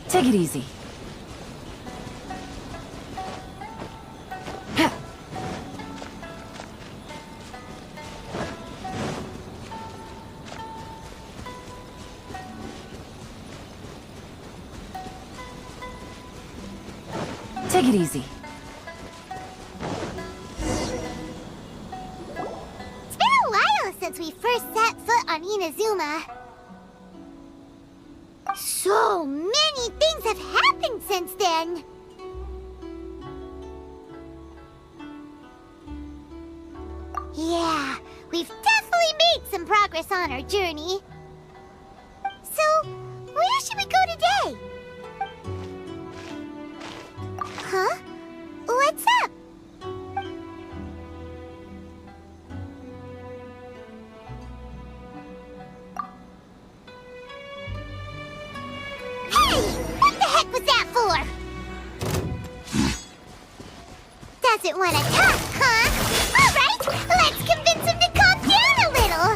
Take it easy. Take it easy. It's been a while since we first set foot on Inazuma. So many things have happened since then. Yeah, we've definitely made some progress on our journey. So, where should we go today? Huh? What's up? Hey! What the heck was that for? Doesn't want to talk, huh? All right, let's convince him to calm down a little.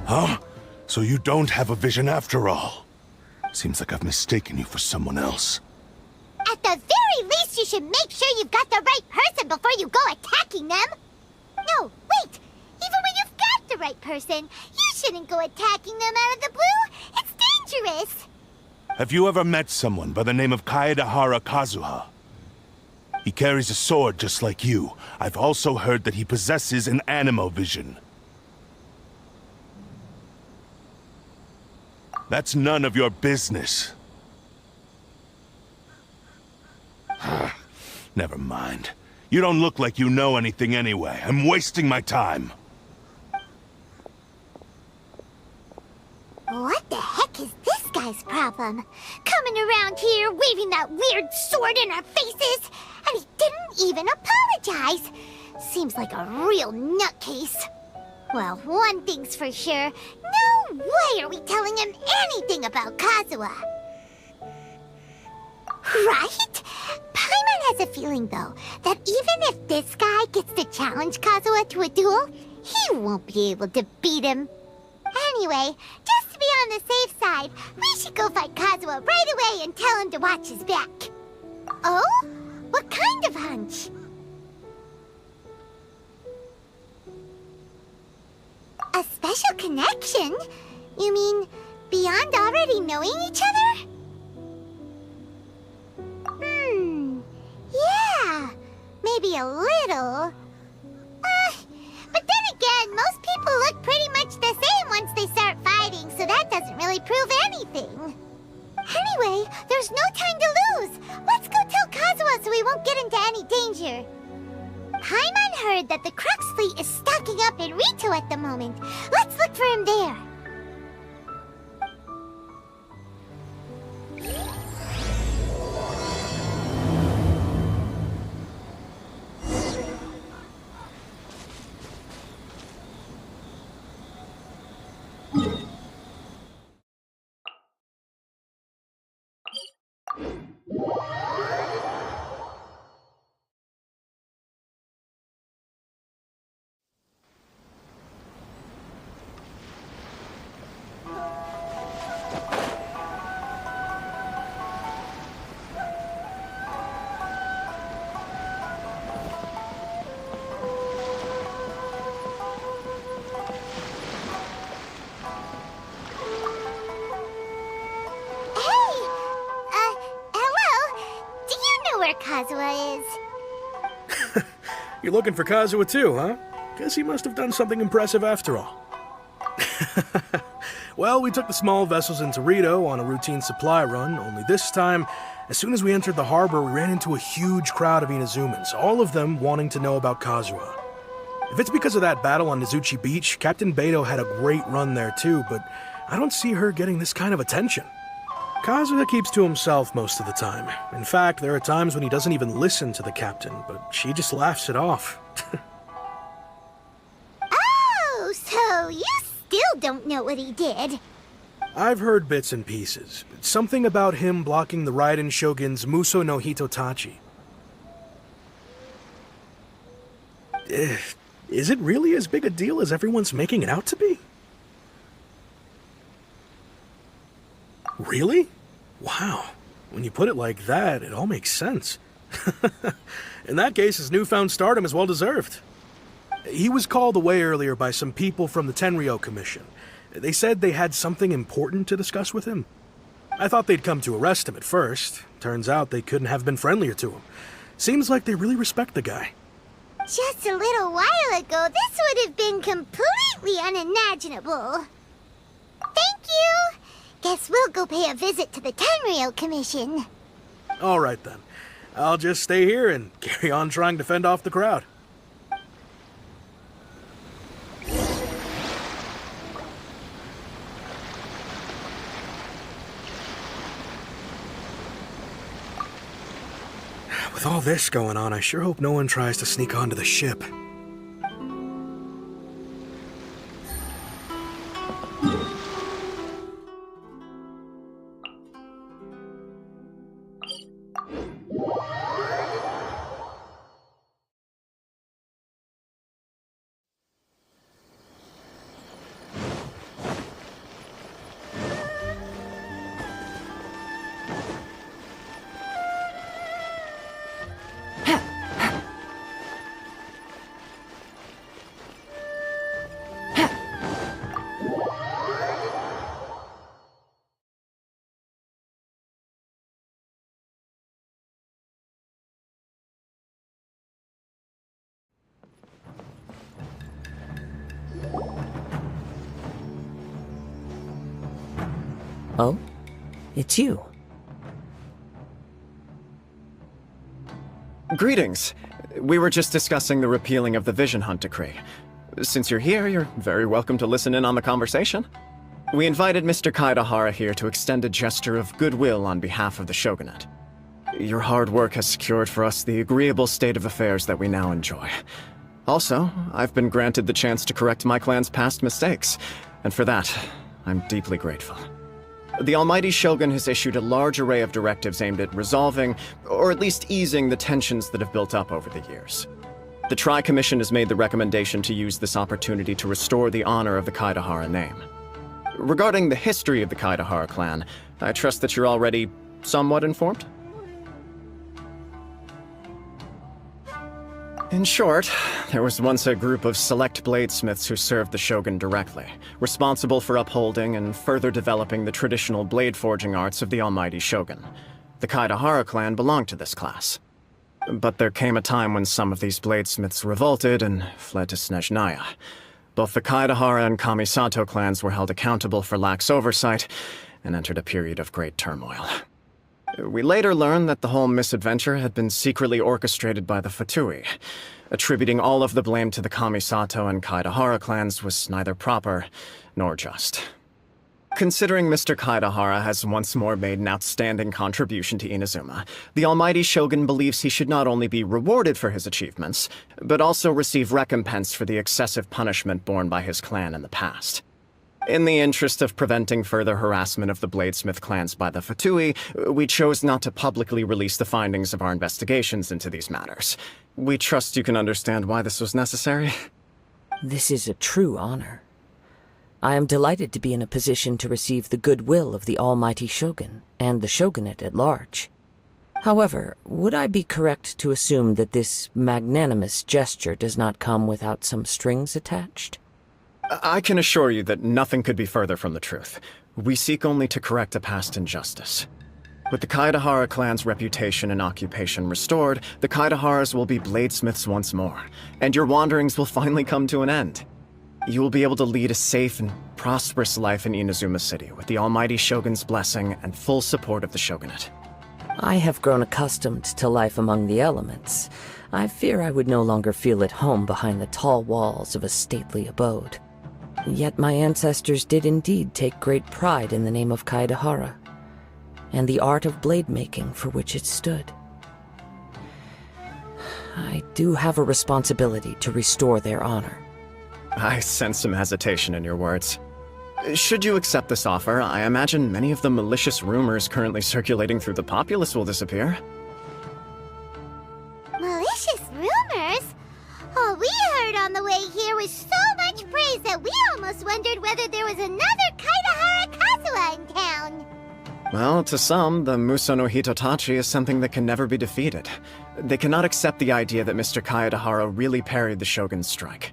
Huh? So you don't have a vision after all? Seems like I've mistaken you for someone else. At the very least, you should make sure you've got the right person before you go attacking them. No, wait. Even when you've got the right person, you shouldn't go attacking them out of the blue. It's dangerous. Have you ever met someone by the name of Kaedahara Kazuha? He carries a sword just like you. I've also heard that he possesses an animo vision. That's none of your business. Never mind. You don't look like you know anything anyway. I'm wasting my time. What the heck is this guy's problem? Coming around here, waving that weird sword in our faces, and he didn't even apologize. Seems like a real nutcase. Well, one thing's for sure. No way are we telling him anything about Kazuya. Right? Paimon has a feeling, though, that even if this guy gets to challenge Kazuya to a duel, he won't be able to beat him. Anyway, just to be on the safe side, we should go find Kazuya right away and tell him to watch his back. Oh? What kind of hunch? A special connection? You mean beyond already knowing each other? Yeah, maybe a little. But then again, most people look pretty much the same once they start fighting, so that doesn't really prove anything. Anyway, there's no time to lose. Let's go tell Kazuya so we won't get into any danger. Paimon heard that the Crux fleet is stocking up in Rito at the moment. Let's look for him there. Kazuya is. You're looking for Kazuya too, huh? Guess he must have done something impressive after all. Well, we took the small vessels into Rito on a routine supply run, only this time, as soon as we entered the harbor, we ran into a huge crowd of Inazumans, all of them wanting to know about Kazuya. If it's because of that battle on Nizuchi Beach, Captain Beto had a great run there too, but I don't see her getting this kind of attention. Kazuya keeps to himself most of the time. In fact, there are times when he doesn't even listen to the captain, but she just laughs it off. Oh, so you still don't know what he did? I've heard bits and pieces. Something about him blocking the Raiden Shogun's Muso no Hitotachi. Is it really as big a deal as everyone's making it out to be? Really? Wow. When you put it like that, it all makes sense. In that case, his newfound stardom is well deserved. He was called away earlier by some people from the Tenryou Commission. They said they had something important to discuss with him. I thought they'd come to arrest him at first. Turns out they couldn't have been friendlier to him. Seems like they really respect the guy. Just a little while ago, this would have been completely unimaginable. Thank you! Guess we'll go pay a visit to the Tenryou Commission. All right then. I'll just stay here and carry on trying to fend off the crowd. With all this going on, I sure hope no one tries to sneak onto the ship. Oh? It's you. Greetings. We were just discussing the repealing of the Vision Hunt decree. Since you're here, you're very welcome to listen in on the conversation. We invited Mr. Kaidahara here to extend a gesture of goodwill on behalf of the Shogunate. Your hard work has secured for us the agreeable state of affairs that we now enjoy. Also, I've been granted the chance to correct my clan's past mistakes, and for that, I'm deeply grateful. The Almighty Shogun has issued a large array of directives aimed at resolving, or at least easing, the tensions that have built up over the years. The Tri-Commission has made the recommendation to use this opportunity to restore the honor of the Kaidahara name. Regarding the history of the Kaidahara clan, I trust that you're already somewhat informed? In short, there was once a group of select bladesmiths who served the Shogun directly, responsible for upholding and further developing the traditional blade forging arts of the Almighty Shogun. The Kaidahara clan belonged to this class. But there came a time when some of these bladesmiths revolted and fled to Snezhnaya. Both the Kaidahara and Kamisato clans were held accountable for lax oversight and entered a period of great turmoil. We later learned that the whole misadventure had been secretly orchestrated by the Fatui. Attributing all of the blame to the Kamisato and Kaidahara clans was neither proper nor just. Considering Mr. Kaidahara has once more made an outstanding contribution to Inazuma, the Almighty Shogun believes he should not only be rewarded for his achievements, but also receive recompense for the excessive punishment borne by his clan in the past. In the interest of preventing further harassment of the Bladesmith clans by the Fatui, we chose not to publicly release the findings of our investigations into these matters. We trust you can understand why this was necessary. This is a true honor. I am delighted to be in a position to receive the goodwill of the Almighty Shogun and the Shogunate at large. However, would I be correct to assume that this magnanimous gesture does not come without some strings attached? I can assure you that nothing could be further from the truth. We seek only to correct a past injustice. With the Kaidahara clan's reputation and occupation restored, the Kaidaharas will be bladesmiths once more, and your wanderings will finally come to an end. You will be able to lead a safe and prosperous life in Inazuma City with the Almighty Shogun's blessing and full support of the Shogunate. I have grown accustomed to life among the elements. I fear I would no longer feel at home behind the tall walls of a stately abode. Yet my ancestors did indeed take great pride in the name of Kaedahara, and the art of blade making for which it stood. I do have a responsibility to restore their honor. I sense some hesitation in your words. Should you accept this offer, I imagine many of the malicious rumors currently circulating through the populace will disappear. Malicious rumors? All we heard on the way here was so much praise that we almost wondered whether there was another Kaedahara Kazuya in town. Well, to some, the Muso no Hitotachi is something that can never be defeated. They cannot accept the idea that Mr. Kaedahara really parried the Shogun's strike.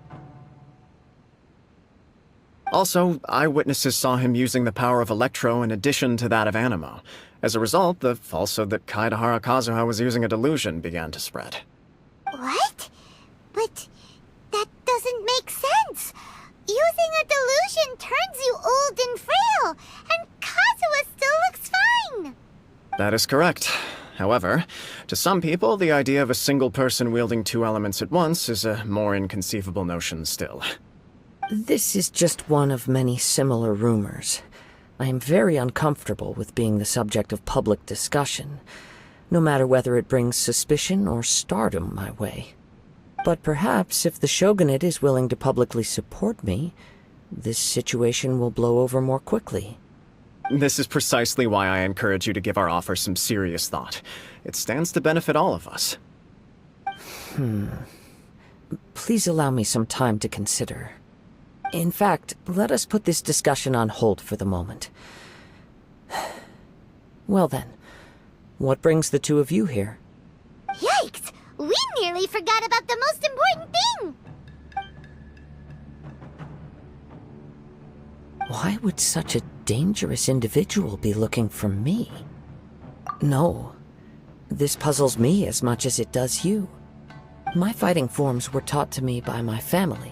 Also, eyewitnesses saw him using the power of Electro in addition to that of Animo. As a result, the falsehood that Kaedahara Kazuha was using a delusion began to spread. What? But that doesn't make sense. Using a delusion turns you old and frail, and Kazuha still looks fine. That is correct. However, to some people, the idea of a single person wielding two elements at once is a more inconceivable notion still. This is just one of many similar rumors. I am very uncomfortable with being the subject of public discussion, no matter whether it brings suspicion or stardom my way. But perhaps if the Shogunate is willing to publicly support me, this situation will blow over more quickly. This is precisely why I encourage you to give our offer some serious thought. It stands to benefit all of us. Please allow me some time to consider. In fact, let us put this discussion on hold for the moment. Well then, what brings the two of you here? Yikes! We nearly forgot about the most important thing! Why would such a dangerous individual be looking for me? No, this puzzles me as much as it does you. My fighting forms were taught to me by my family,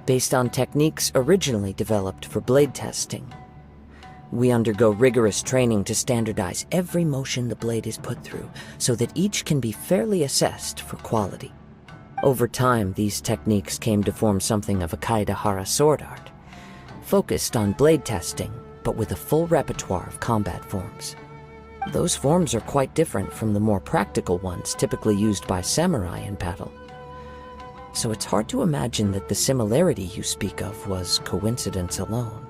based on techniques originally developed for blade testing. We undergo rigorous training to standardize every motion the blade is put through, so that each can be fairly assessed for quality. Over time, these techniques came to form something of a Kaedahara sword art, focused on blade testing, but with a full repertoire of combat forms. Those forms are quite different from the more practical ones typically used by samurai in battle. So it's hard to imagine that the similarity you speak of was coincidence alone.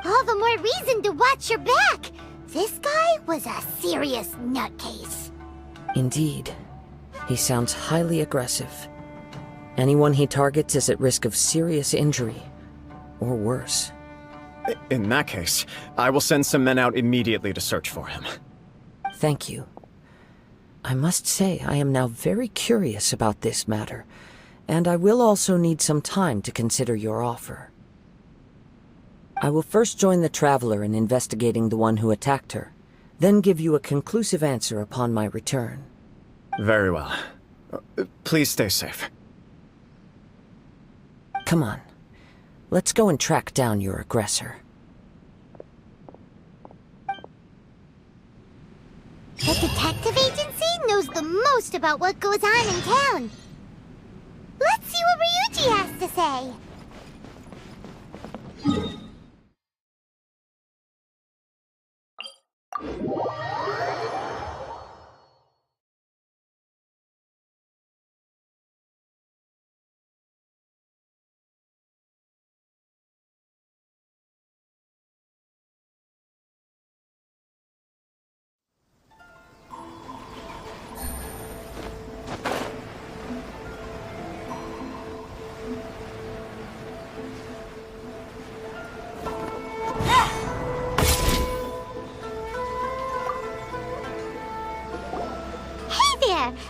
All the more reason to watch your back! This guy was a serious nutcase. Indeed. He sounds highly aggressive. Anyone he targets is at risk of serious injury, or worse. In that case, I will send some men out immediately to search for him. Thank you. I must say I am now very curious about this matter, and I will also need some time to consider your offer. I will first join the Traveler in investigating the one who attacked her, then give you a conclusive answer upon my return. Very well. Please stay safe. Come on. Let's go and track down your aggressor. The detective agency knows the most about what goes on in town. Let's see what Ryuji has to say.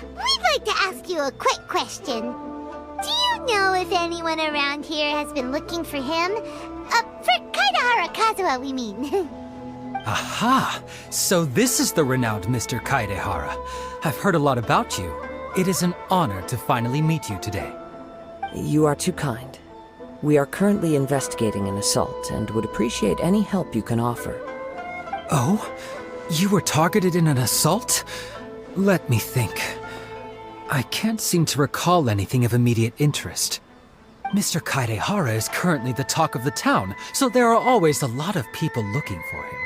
We'd like to ask you a quick question. Do you know if anyone around here has been looking for him? For Kaedahara Kazuha, we mean. Aha! So this is the renowned Mr. Kaedahara. I've heard a lot about you. It is an honor to finally meet you today. You are too kind. We are currently investigating an assault and would appreciate any help you can offer. Oh? You were targeted in an assault? Let me think. I can't seem to recall anything of immediate interest. Mr. Kaidehara is currently the talk of the town, so there are always a lot of people looking for him.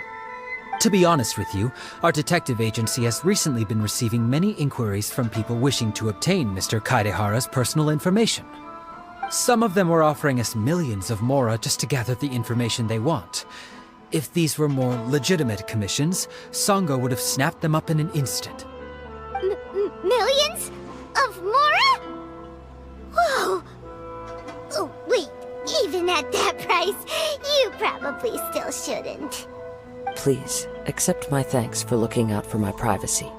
To be honest with you, our detective agency has recently been receiving many inquiries from people wishing to obtain Mr. Kaidehara's personal information. Some of them were offering us millions of mora just to gather the information they want. If these were more legitimate commissions, Sango would have snapped them up in an instant. Millions? Of mora? Whoa! Oh, wait, even at that price, you probably still shouldn't. Please, accept my thanks for looking out for my privacy.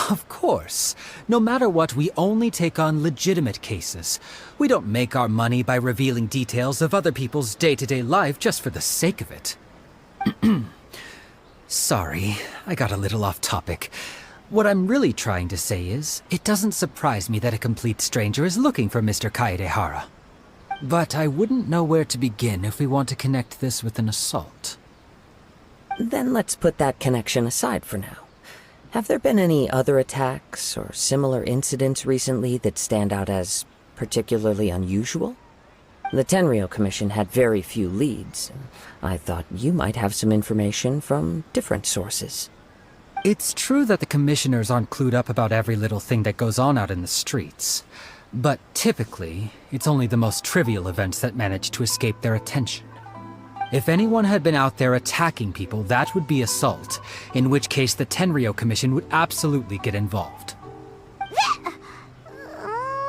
Of course. No matter what, we only take on legitimate cases. We don't make our money by revealing details of other people's day-to-day life just for the sake of it. Sorry, I got a little off topic. What I'm really trying to say is, it doesn't surprise me that a complete stranger is looking for Mr. Kaidehara. But I wouldn't know where to begin if we want to connect this with an assault. Then let's put that connection aside for now. Have there been any other attacks or similar incidents recently that stand out as particularly unusual? The Tenryou Commission had very few leads, and I thought you might have some information from different sources. It's true that the commissioners aren't clued up about every little thing that goes on out in the streets. But typically, it's only the most trivial events that manage to escape their attention. If anyone had been out there attacking people, that would be assault, in which case the Tenryou Commission would absolutely get involved.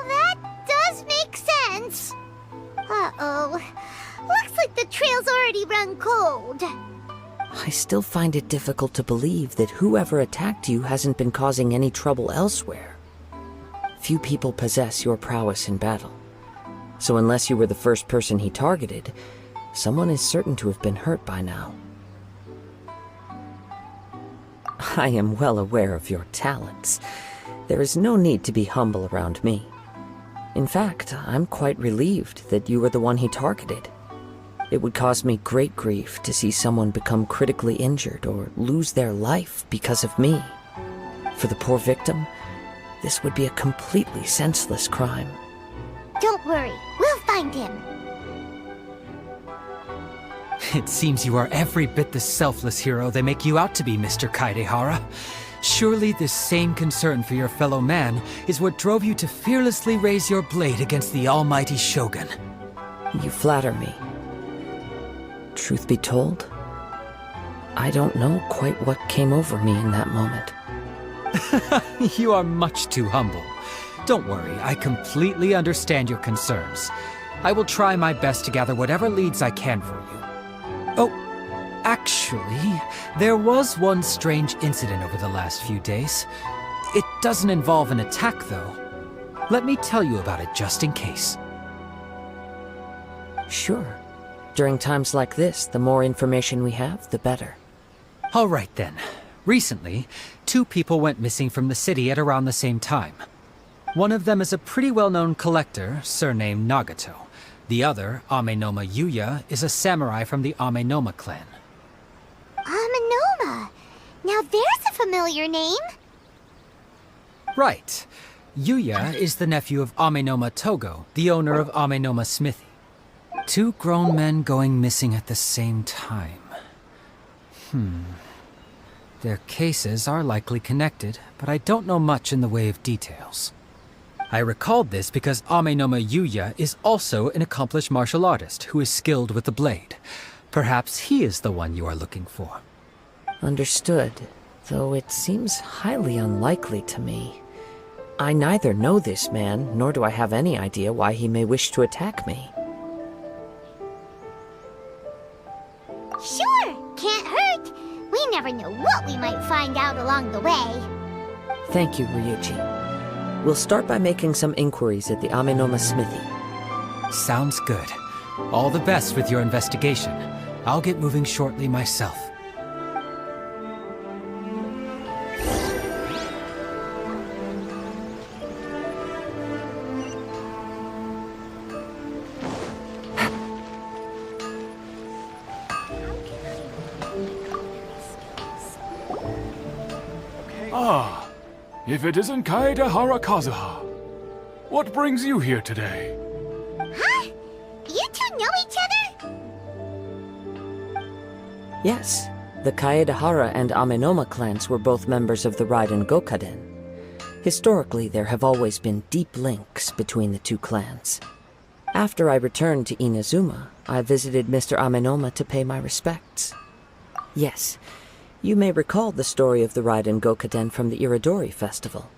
That does make sense. Uh-oh. Looks like the trail's already run cold. I still find it difficult to believe that whoever attacked you hasn't been causing any trouble elsewhere. Few people possess your prowess in battle. So unless you were the first person he targeted, someone is certain to have been hurt by now. I am well aware of your talents. There is no need to be humble around me. In fact, I'm quite relieved that you were the one he targeted. It would cause me great grief to see someone become critically injured or lose their life because of me. For the poor victim, this would be a completely senseless crime. Don't worry, we'll find him. It seems you are every bit the selfless hero they make you out to be, Mr. Kaidehara. Surely this same concern for your fellow man is what drove you to fearlessly raise your blade against the almighty Shogun. You flatter me. Truth be told, I don't know quite what came over me in that moment. You are much too humble. Don't worry, I completely understand your concerns. I will try my best to gather whatever leads I can for you. Oh, actually, there was one strange incident over the last few days. It doesn't involve an attack, though. Let me tell you about it just in case. Sure. During times like this, the more information we have, the better. All right, then. Recently, 2 people went missing from the city at around the same time. One of them is a pretty well-known collector, surnamed Nagato. The other, Amenoma Yuya, is a samurai from the Amenoma clan. Amenoma? Now there's a familiar name. Right. Yuya is the nephew of Amenoma Togo, the owner of Amenoma Smithy. 2 grown men going missing at the same time. Their cases are likely connected, but I don't know much in the way of details. I recalled this because Amenoma Yuya is also an accomplished martial artist who is skilled with the blade. Perhaps he is the one you are looking for. Understood, though it seems highly unlikely to me. I neither know this man, nor do I have any idea why he may wish to attack me. Sure, can't hurt. We never know what we might find out along the way. Thank you, Ryuji. We'll start by making some inquiries at the Amenoma Smithy. Sounds good. All the best with your investigation. I'll get moving shortly myself. Ah, if it isn't Kaedehara Kazuha. What brings you here today? Huh? You two know each other? Yes, the Kaedehara and Amenoma clans were both members of the Raiden Gokaden. Historically, there have always been deep links between the two clans. After I returned to Inazuma, I visited Mr. Amenoma to pay my respects. Yes, you may recall the story of the Raiden Gokaden from the Iridori Festival.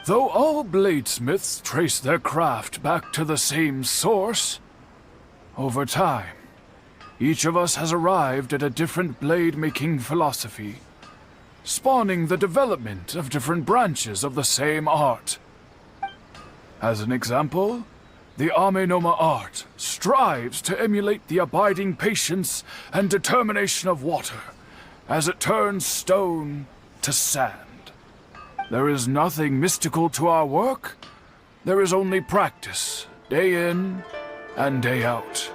Though all bladesmiths trace their craft back to the same source, over time, each of us has arrived at a different blade-making philosophy, spawning the development of different branches of the same art. As an example, the Amenoma art strives to emulate the abiding patience and determination of water as it turns stone to sand. There is nothing mystical to our work. There is only practice, day in and day out,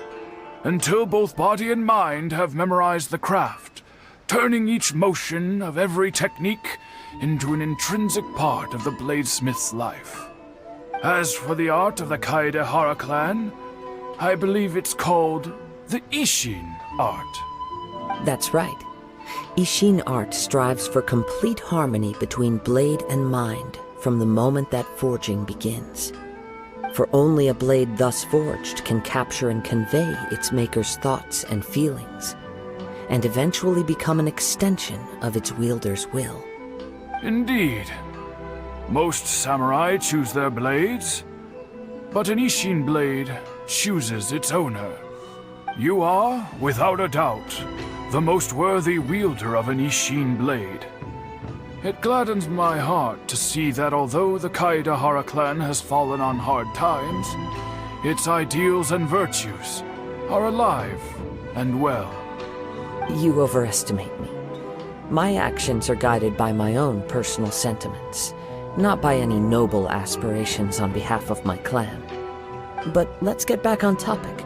until both body and mind have memorized the craft, turning each motion of every technique into an intrinsic part of the bladesmith's life. As for the art of the Kaedehara clan, I believe it's called the Ishin art. That's right. Ishin art strives for complete harmony between blade and mind from the moment that forging begins. For only a blade thus forged can capture and convey its maker's thoughts and feelings, and eventually become an extension of its wielder's will. Indeed. Most samurai choose their blades, but an Ishin blade chooses its owner. You are, without a doubt, the most worthy wielder of an Ishin blade. It gladdens my heart to see that although the Kaedehara clan has fallen on hard times, its ideals and virtues are alive and well. You overestimate me. My actions are guided by my own personal sentiments, not by any noble aspirations on behalf of my clan. But let's get back on topic.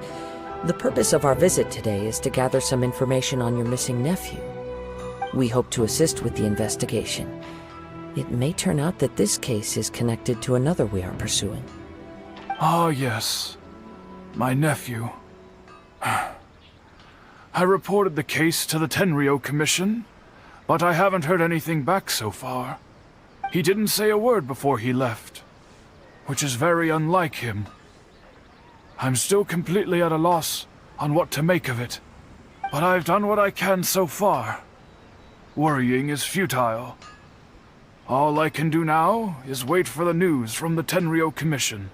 The purpose of our visit today is to gather some information on your missing nephew. We hope to assist with the investigation. It may turn out that this case is connected to another we are pursuing. Ah, yes. My nephew. I reported the case to the Tenryo Commission, but I haven't heard anything back so far. He didn't say a word before he left, which is very unlike him. I'm still completely at a loss on what to make of it, but I've done what I can so far. Worrying is futile. All I can do now is wait for the news from the Tenryo Commission.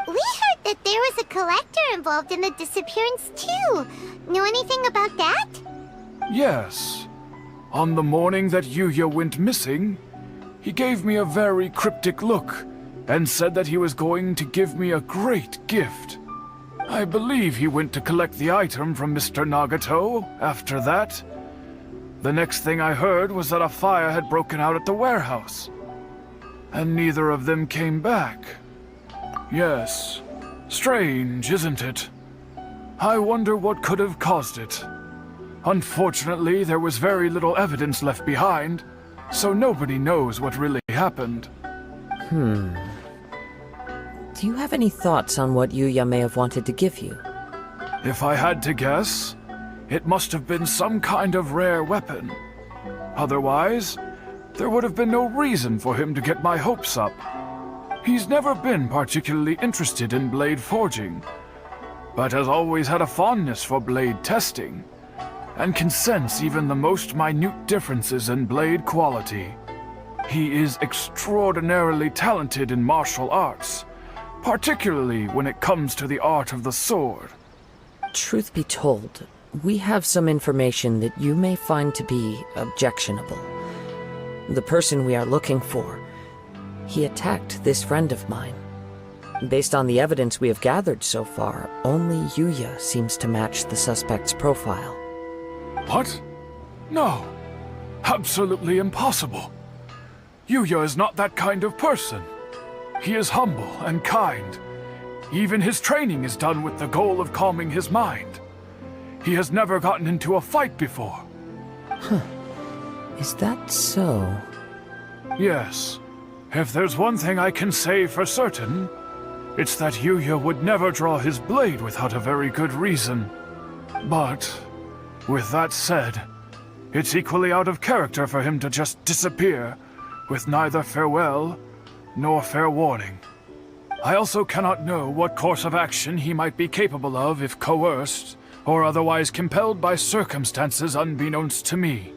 We heard that there was a collector involved in the disappearance too. Know anything about that? Yes. On the morning that Yuya went missing, he gave me a very cryptic look and said that he was going to give me a great gift. I believe he went to collect the item from Mr. Nagato after that. The next thing I heard was that a fire had broken out at the warehouse, and neither of them came back. Yes, strange, isn't it? I wonder what could have caused it. Unfortunately, there was very little evidence left behind, so nobody knows what really happened. Do you have any thoughts on what Yuya may have wanted to give you? If I had to guess, it must have been some kind of rare weapon. Otherwise, there would have been no reason for him to get my hopes up. He's never been particularly interested in blade forging, but has always had a fondness for blade testing, and can sense even the most minute differences in blade quality. He is extraordinarily talented in martial arts, particularly when it comes to the art of the sword. Truth be told, we have some information that you may find to be objectionable. The person we are looking for, he attacked this friend of mine. Based on the evidence we have gathered so far, only Yuya seems to match the suspect's profile. What? No. Absolutely impossible. Yuya is not that kind of person. He is humble and kind. Even his training is done with the goal of calming his mind. He has never gotten into a fight before. Is that so? Yes. If there's one thing I can say for certain, it's that Yuya would never draw his blade without a very good reason. But, with that said, it's equally out of character for him to just disappear, with neither farewell nor fair warning. I also cannot know what course of action he might be capable of if coerced, or otherwise compelled by circumstances unbeknownst to me.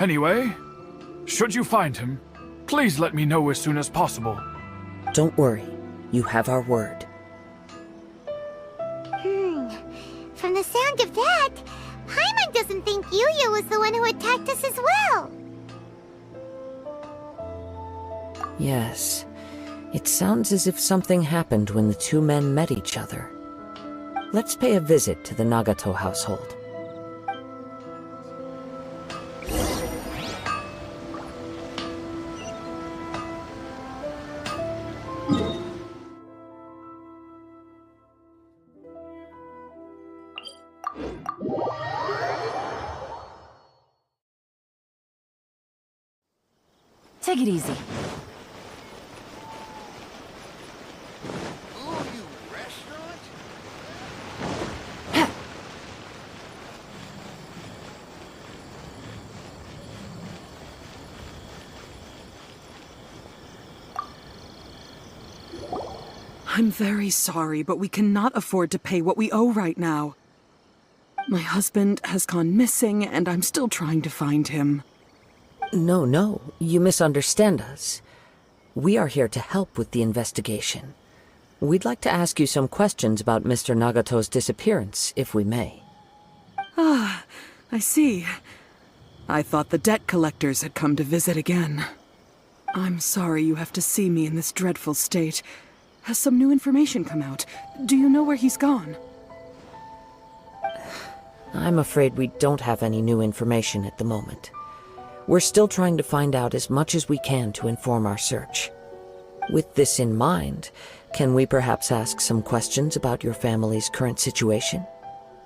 Anyway, should you find him, please let me know as soon as possible. Don't worry. You have our word. From the sound of that, Paimon doesn't think Yuya was the one who attacked us as well. Yes. It sounds as if something happened when the two men met each other. Let's pay a visit to the Nagato household. Take it easy. I'm very sorry, but we cannot afford to pay what we owe right now. My husband has gone missing, and I'm still trying to find him. No, you misunderstand us. We are here to help with the investigation. We'd like to ask you some questions about Mr. Nagato's disappearance, if we may. Ah, I see. I thought the debt collectors had come to visit again. I'm sorry you have to see me in this dreadful state. Has some new information come out? Do you know where he's gone? I'm afraid we don't have any new information at the moment. We're still trying to find out as much as we can to inform our search. With this in mind, can we perhaps ask some questions about your family's current situation?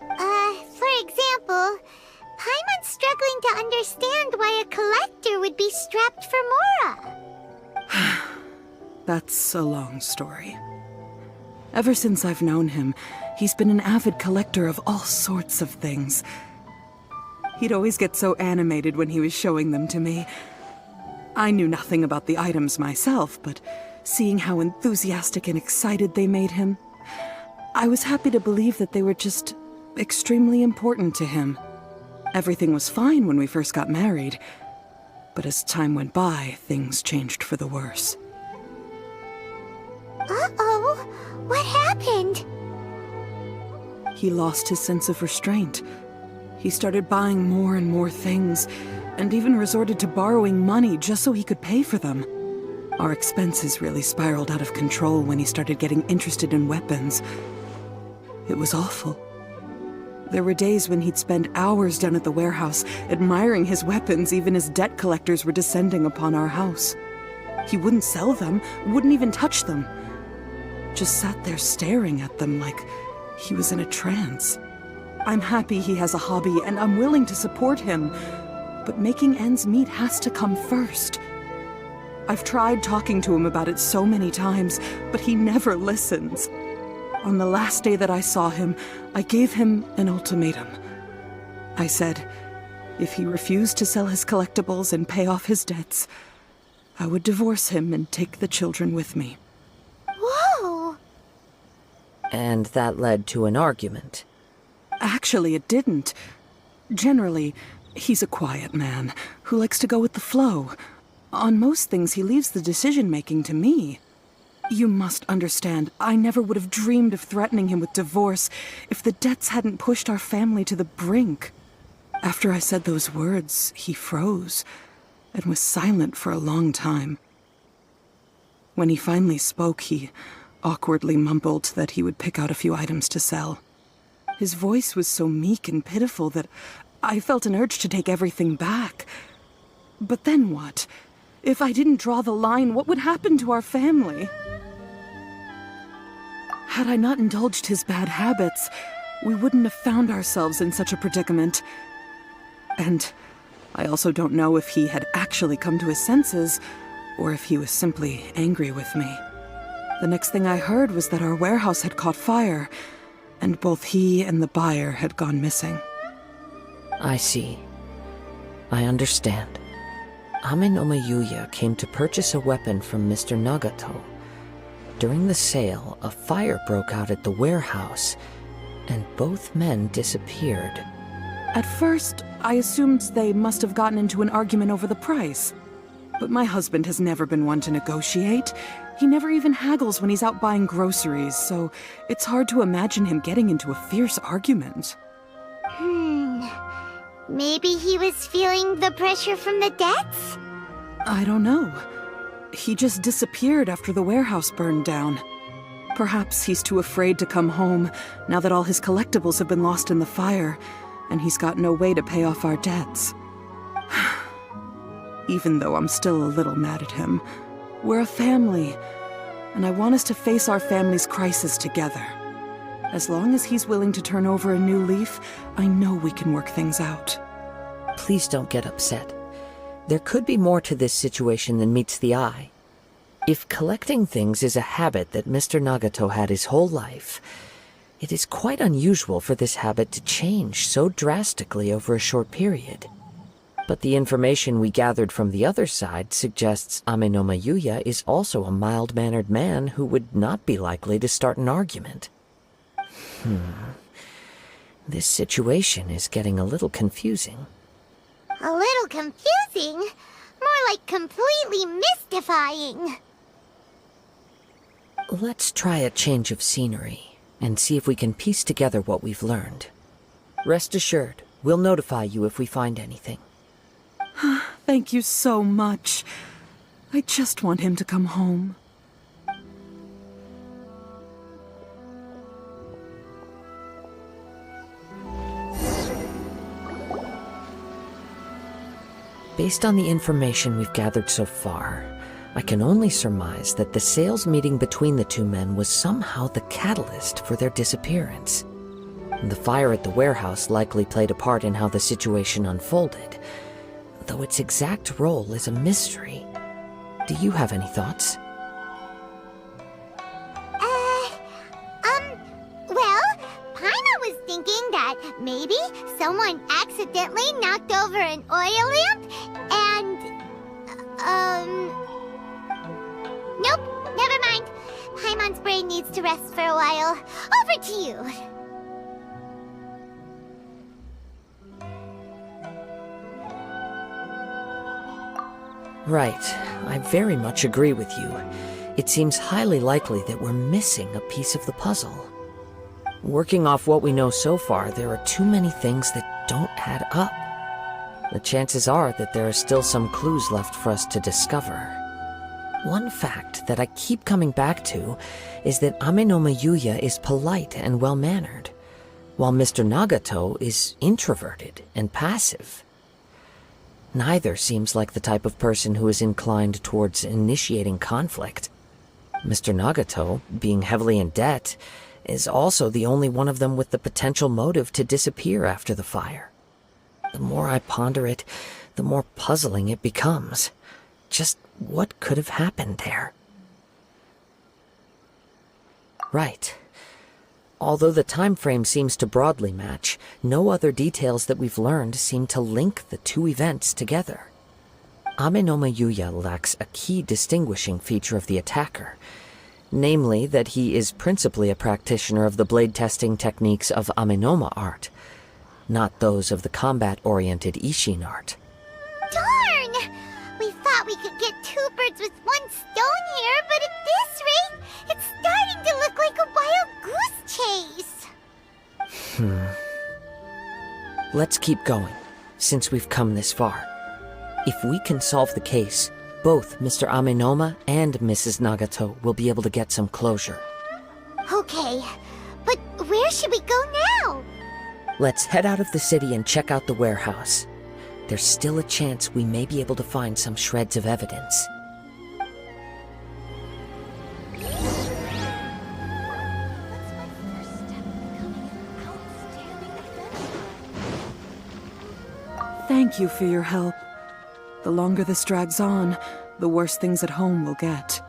For example, Paimon's struggling to understand why a collector would be strapped for Mora. That's a long story. Ever since I've known him, he's been an avid collector of all sorts of things. He'd always get so animated when he was showing them to me. I knew nothing about the items myself, but seeing how enthusiastic and excited they made him, I was happy to believe that they were just extremely important to him. Everything was fine when we first got married, but as time went by, things changed for the worse. Uh-oh, what happened? He lost his sense of restraint. He started buying more and more things, and even resorted to borrowing money just so he could pay for them. Our expenses really spiraled out of control when he started getting interested in weapons. It was awful. There were days when he'd spend hours down at the warehouse, admiring his weapons even as debt collectors were descending upon our house. He wouldn't sell them, wouldn't even touch them. Just sat there staring at them like he was in a trance. I'm happy he has a hobby, and I'm willing to support him, but making ends meet has to come first. I've tried talking to him about it so many times, but he never listens. On the last day that I saw him, I gave him an ultimatum. I said, if he refused to sell his collectibles and pay off his debts, I would divorce him and take the children with me. Whoa! And that led to an argument. Actually, it didn't. Generally, he's a quiet man who likes to go with the flow. On most things, he leaves the decision-making to me. You must understand, I never would have dreamed of threatening him with divorce if the debts hadn't pushed our family to the brink. After I said those words, he froze and was silent for a long time. When he finally spoke, he awkwardly mumbled that he would pick out a few items to sell. His voice was so meek and pitiful that I felt an urge to take everything back. But then what? If I didn't draw the line, what would happen to our family? Had I not indulged his bad habits, we wouldn't have found ourselves in such a predicament. And I also don't know if he had actually come to his senses, or if he was simply angry with me. The next thing I heard was that our warehouse had caught fire, and both he and the buyer had gone missing. I see. I understand. Amenoma Yuya came to purchase a weapon from Mr. Nagato. During the sale, a fire broke out at the warehouse, and both men disappeared. At first, I assumed they must have gotten into an argument over the price. But my husband has never been one to negotiate. He never even haggles when he's out buying groceries, so it's hard to imagine him getting into a fierce argument. Maybe he was feeling the pressure from the debts? I don't know. He just disappeared after the warehouse burned down. Perhaps he's too afraid to come home now that all his collectibles have been lost in the fire, and he's got no way to pay off our debts. Even though I'm still a little mad at him, we're a family, and I want us to face our family's crisis together. As long as he's willing to turn over a new leaf, I know we can work things out. Please don't get upset. There could be more to this situation than meets the eye. If collecting things is a habit that Mr. Nagato had his whole life, it is quite unusual for this habit to change so drastically over a short period. But the information we gathered from the other side suggests Amenoma Yuya is also a mild-mannered man who would not be likely to start an argument. This situation is getting a little confusing. A little confusing? More like completely mystifying. Let's try a change of scenery and see if we can piece together what we've learned. Rest assured, we'll notify you if we find anything. Thank you so much. I just want him to come home. Based on the information we've gathered so far, I can only surmise that the sales meeting between the two men was somehow the catalyst for their disappearance. The fire at the warehouse likely played a part in how the situation unfolded, though its exact role is a mystery. Do you have any thoughts? Well, Paima was thinking that maybe someone accidentally knocked over an oil lamp and, nope, never mind. Paimon's brain needs to rest for a while. Over to you. Right. I very much agree with you. It seems highly likely that we're missing a piece of the puzzle. Working off what we know so far, there are too many things that don't add up. The chances are that there are still some clues left for us to discover. One fact that I keep coming back to is that Amenoma Yuya is polite and well-mannered, while Mr. Nagato is introverted and passive. Neither seems like the type of person who is inclined towards initiating conflict. Mr. Nagato, being heavily in debt, is also the only one of them with the potential motive to disappear after the fire. The more I ponder it, the more puzzling it becomes. Just what could have happened there? Right. Although the time frame seems to broadly match, no other details that we've learned seem to link the two events together. Amenoma Yuya lacks a key distinguishing feature of the attacker, namely that he is principally a practitioner of the blade testing techniques of Amenoma art, not those of the combat-oriented Ishin art. Darn! We thought we could get two birds with one stone here, but at this rate, it's starting to look like a wild goose chase. Let's keep going, since we've come this far. If we can solve the case, both Mr. Amenoma and Mrs. Nagato will be able to get some closure. Okay, but where should we go now? Let's head out of the city and check out the warehouse. There's still a chance we may be able to find some shreds of evidence. Thank you for your help. The longer this drags on, the worse things at home will get.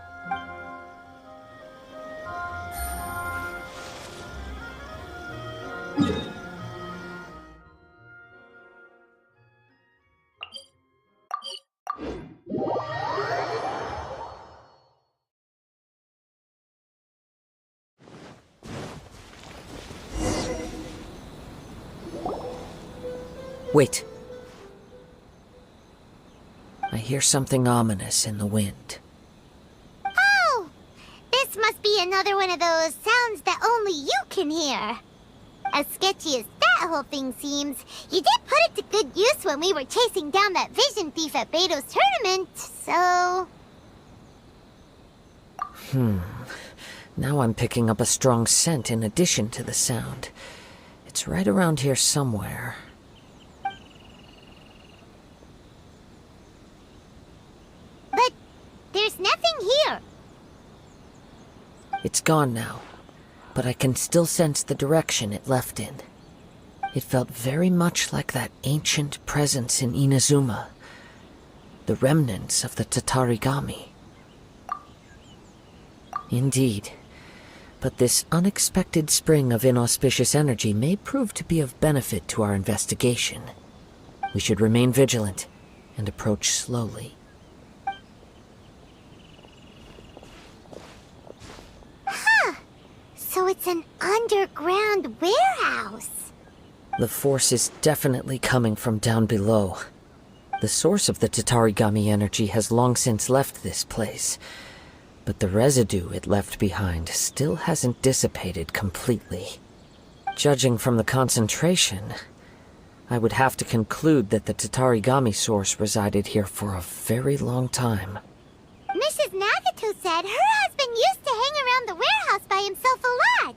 Wait. I hear something ominous in the wind. Oh! This must be another one of those sounds that only you can hear. As sketchy as that whole thing seems, you did put it to good use when we were chasing down that vision thief at Beto's tournament, so... Now I'm picking up a strong scent in addition to the sound. It's right around here somewhere. But there's nothing here. It's gone now, but I can still sense the direction it left in. It felt very much like that ancient presence in Inazuma, the remnants of the Tatarigami. Indeed, but this unexpected spring of inauspicious energy may prove to be of benefit to our investigation. We should remain vigilant and approach slowly. So it's an underground warehouse. The force is definitely coming from down below. The source of the Tatarigami energy has long since left this place, but the residue it left behind still hasn't dissipated completely. Judging from the concentration, I would have to conclude that the Tatarigami source resided here for a very long time. Mrs. Nagato said her husband used to hang around the warehouse by himself a lot.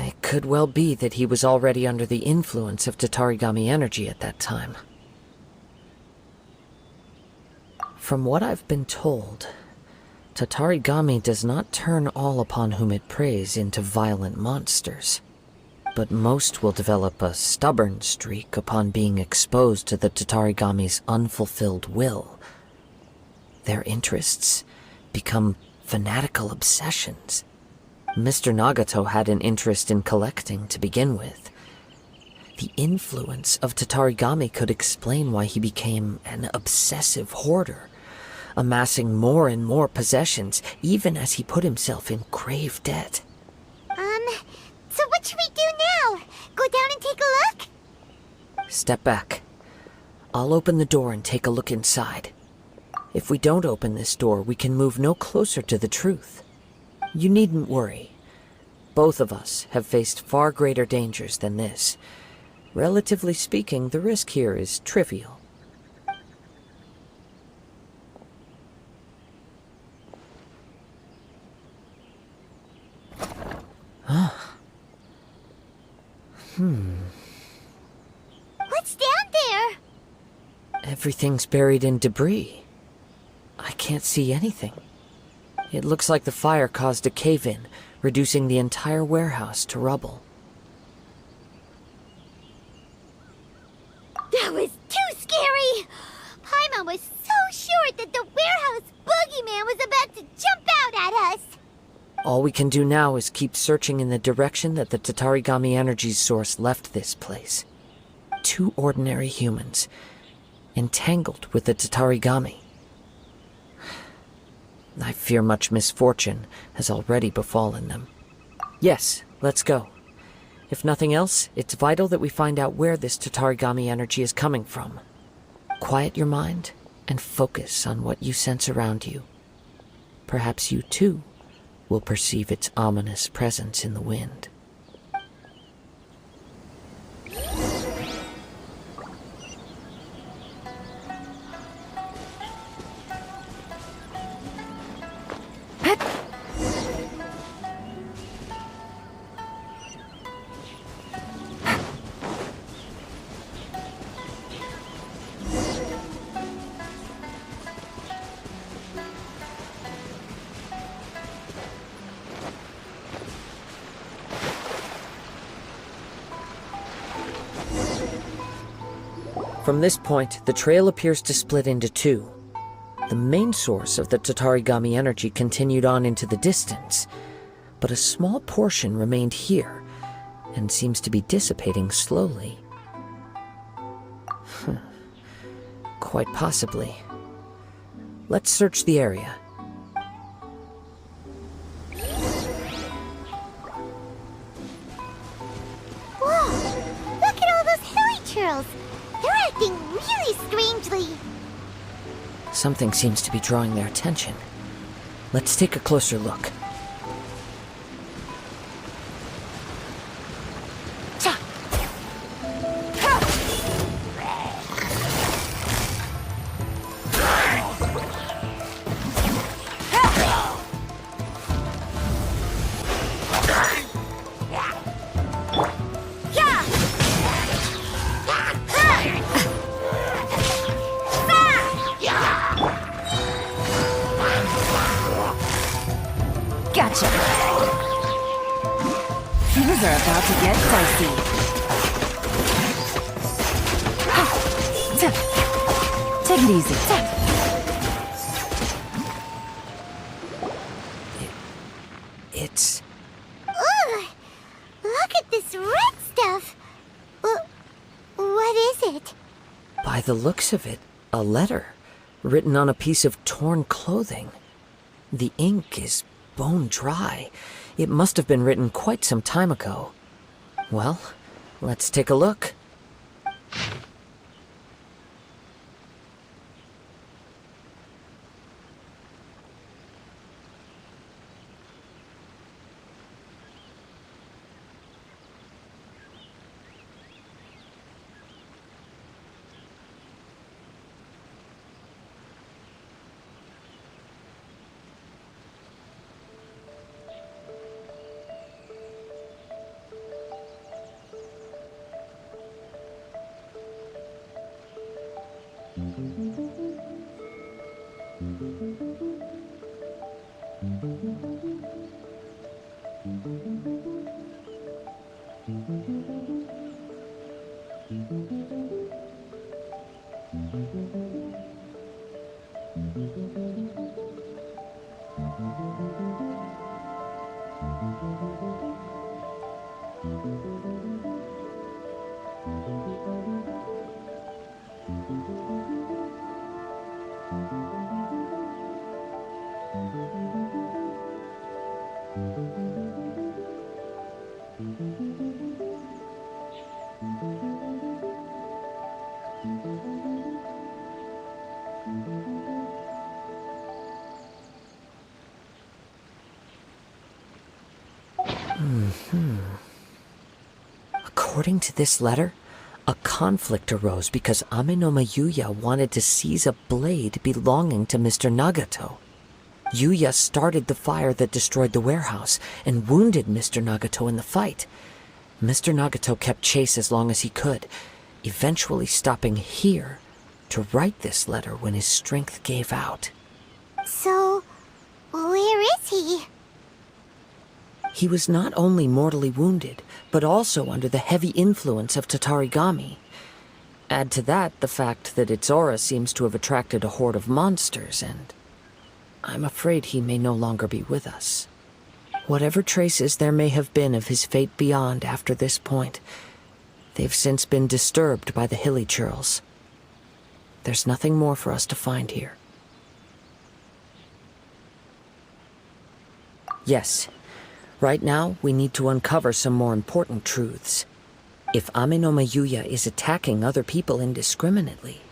It could well be that he was already under the influence of Tatarigami energy at that time. From what I've been told, Tatarigami does not turn all upon whom it preys into violent monsters, but most will develop a stubborn streak upon being exposed to the Tatarigami's unfulfilled will. Their interests become fanatical obsessions. Mr. Nagato had an interest in collecting to begin with. The influence of Tatarigami could explain why he became an obsessive hoarder, amassing more and more possessions, even as he put himself in grave debt. So what should we do now? Go down and take a look? Step back. I'll open the door and take a look inside. If we don't open this door, we can move no closer to the truth. You needn't worry. Both of us have faced far greater dangers than this. Relatively speaking, the risk here is trivial. What's down there? Everything's buried in debris. I can't see anything. It looks like the fire caused a cave-in, reducing the entire warehouse to rubble. That was too scary! Paimon was so sure that the warehouse boogeyman was about to jump out at us! All we can do now is keep searching in the direction that the Tatarigami energy's source left this place. Two ordinary humans, entangled with the Tatarigami. I fear much misfortune has already befallen them. Yes, let's go. If nothing else, it's vital that we find out where this Tatarigami energy is coming from. Quiet your mind and focus on what you sense around you. Perhaps you too will perceive its ominous presence in the wind. From this point, the trail appears to split into two. The main source of the Tatarigami energy continued on into the distance, but a small portion remained here and seems to be dissipating slowly. Quite possibly. Let's search the area. Whoa! Look at all those hilly churls! They're acting really strangely. Something seems to be drawing their attention. Let's take a closer look. Gotcha. Things are about to get dicey. Take it easy. It's... Ugh! Look at this red stuff! What is it? By the looks of it, a letter written on a piece of torn clothing. The ink is bone dry. It must have been written quite some time ago. Well, let's take a look. According to this letter, a conflict arose because Amenoma Yuya wanted to seize a blade belonging to Mr. Nagato. Yuya started the fire that destroyed the warehouse and wounded Mr. Nagato in the fight. Mr. Nagato kept chase as long as he could, eventually stopping here to write this letter when his strength gave out. So, where is he? He was not only mortally wounded, but also under the heavy influence of Tatarigami. Add to that the fact that its aura seems to have attracted a horde of monsters, and I'm afraid he may no longer be with us. Whatever traces there may have been of his fate beyond after this point, they've since been disturbed by the hilly churls. There's nothing more for us to find here. Yes. Right now, we need to uncover some more important truths. If Amenoma Yuya is attacking other people indiscriminately,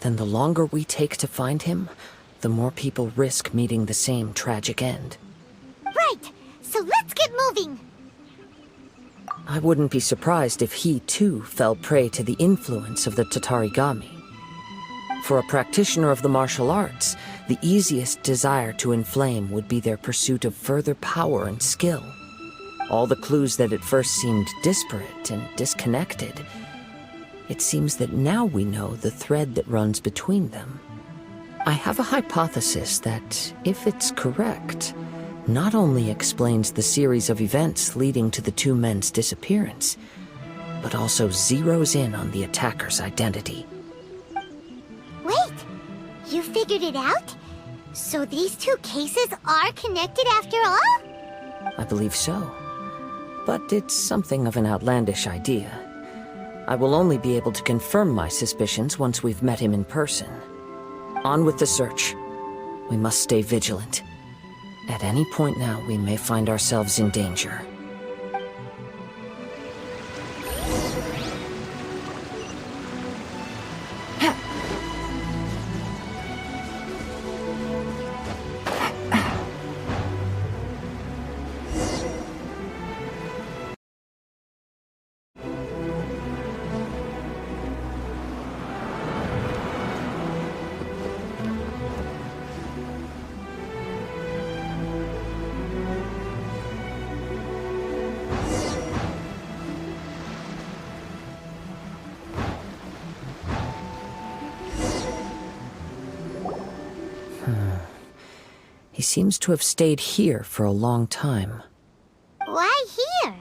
then the longer we take to find him, the more people risk meeting the same tragic end. Right! So let's get moving! I wouldn't be surprised if he, too, fell prey to the influence of the Tatarigami. For a practitioner of the martial arts, the easiest desire to inflame would be their pursuit of further power and skill. All the clues that at first seemed disparate and disconnected, it seems that now we know the thread that runs between them. I have a hypothesis that, if it's correct, not only explains the series of events leading to the two men's disappearance, but also zeroes in on the attacker's identity. Wait! You figured figured it out? So these two cases are connected after all? I believe so. But it's something of an outlandish idea. I will only be able to confirm my suspicions once we've met him in person. On with the search. We must stay vigilant. At any point now, we may find ourselves in danger. He seems to have stayed here for a long time. Why here?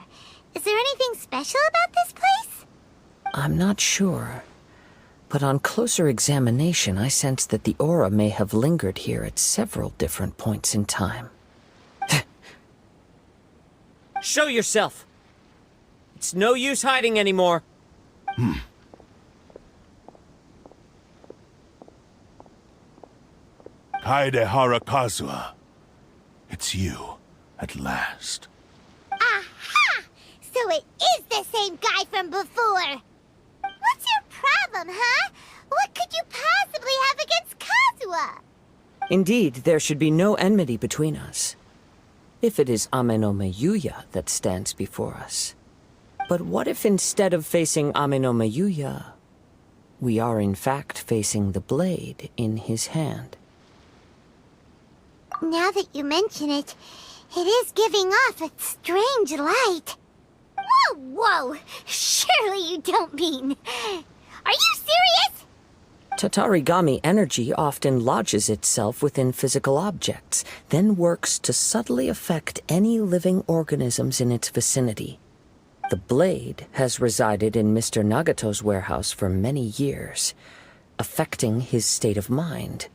Is there anything special about this place? I'm not sure. But on closer examination, I sense that the aura may have lingered here at several different points in time. Show yourself! It's no use hiding anymore. Kaedehara Kazuya. It's you, at last. Aha! So it is the same guy from before! What's your problem, huh? What could you possibly have against Kazuya? Indeed, there should be no enmity between us. If it is Ame no Miyuya that stands before us. But what if instead of facing Ame no Miyuya, we are in fact facing the blade in his hand? Now that you mention it, it is giving off a strange light. Whoa, whoa! Surely you don't mean... Are you serious? Tatarigami energy often lodges itself within physical objects, then works to subtly affect any living organisms in its vicinity. The blade has resided in Mr. Nagato's warehouse for many years, affecting his state of mind,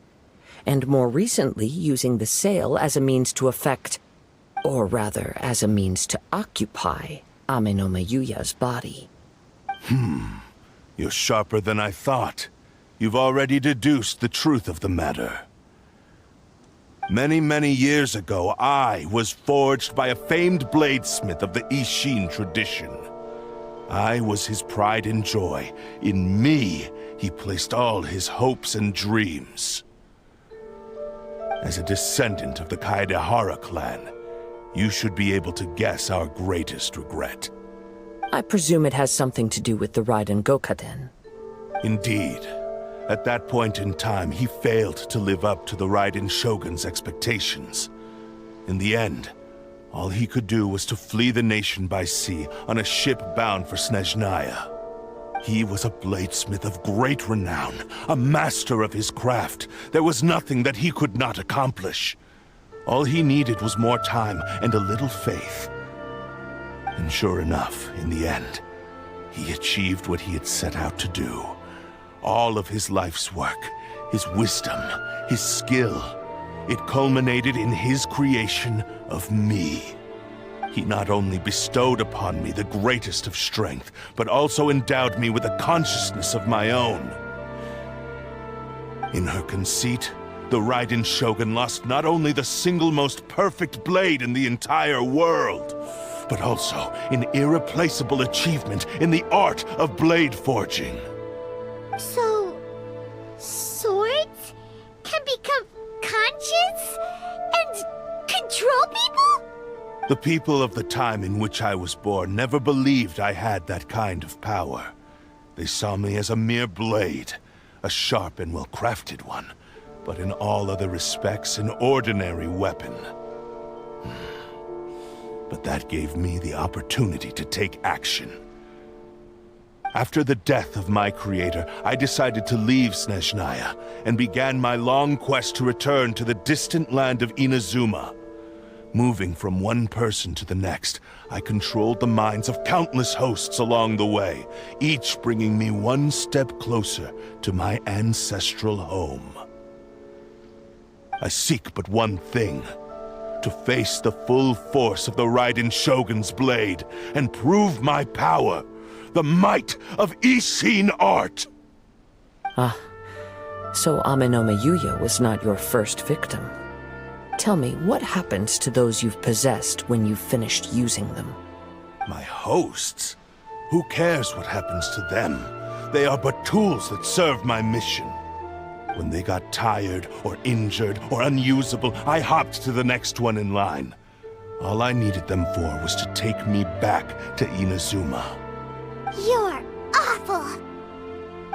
and more recently using the sale as a means to affect, or rather as a means to occupy, Ame no Miyuya's body. You're sharper than I thought. You've already deduced the truth of the matter. Many, many years ago, I was forged by a famed bladesmith of the Ishin tradition. I was his pride and joy. In me, he placed all his hopes and dreams. As a descendant of the Kaedehara clan, you should be able to guess our greatest regret. I presume it has something to do with the Raiden Gokaden. Indeed. At that point in time, he failed to live up to the Raiden Shogun's expectations. In the end, all he could do was to flee the nation by sea on a ship bound for Snezhnaya. He was a bladesmith of great renown, a master of his craft. There was nothing that he could not accomplish. All he needed was more time and a little faith. And sure enough, in the end, he achieved what he had set out to do. All of his life's work, his wisdom, his skill, it culminated in his creation of me. He not only bestowed upon me the greatest of strength, but also endowed me with a consciousness of my own. In her conceit, the Raiden Shogun lost not only the single most perfect blade in the entire world, but also an irreplaceable achievement in the art of blade forging. So... swords can become conscious and control people? The people of the time in which I was born never believed I had that kind of power. They saw me as a mere blade, a sharp and well-crafted one, but in all other respects an ordinary weapon. But that gave me the opportunity to take action. After the death of my creator, I decided to leave Snezhnaya and began my long quest to return to the distant land of Inazuma. Moving from one person to the next, I controlled the minds of countless hosts along the way, each bringing me one step closer to my ancestral home. I seek but one thing. To face the full force of the Raiden Shogun's blade and prove my power. The might of Ishin art! So Amenoma Yuya was not your first victim. Tell me, what happens to those you've possessed when you've finished using them? My hosts? Who cares what happens to them? They are but tools that serve my mission. When they got tired, or injured, or unusable, I hopped to the next one in line. All I needed them for was to take me back to Inazuma. You're awful!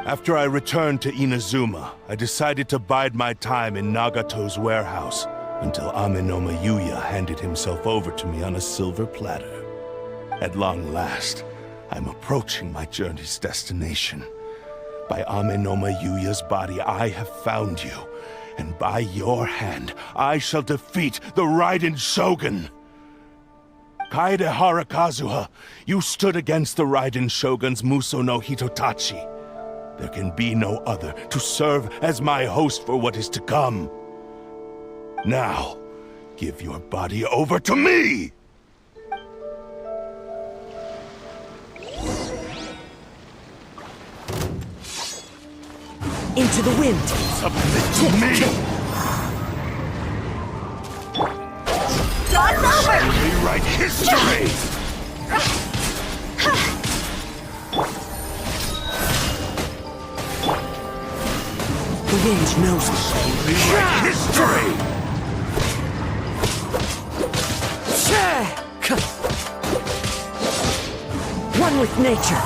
After I returned to Inazuma, I decided to bide my time in Nagato's warehouse until Amenoma Yuya handed himself over to me on a silver platter. At long last, I'm approaching my journey's destination. By Amenoma Yuya's body, I have found you, and by your hand, I shall defeat the Raiden Shogun! Kaedehara Kazuha, you stood against the Raiden Shogun's Muso no Hitotachi. There can be no other to serve as my host for what is to come. Now, give your body over to me! Into the wind! Submit to me! Dog's over! Rewrite history! The wind knows me. Rewrite history! One with nature.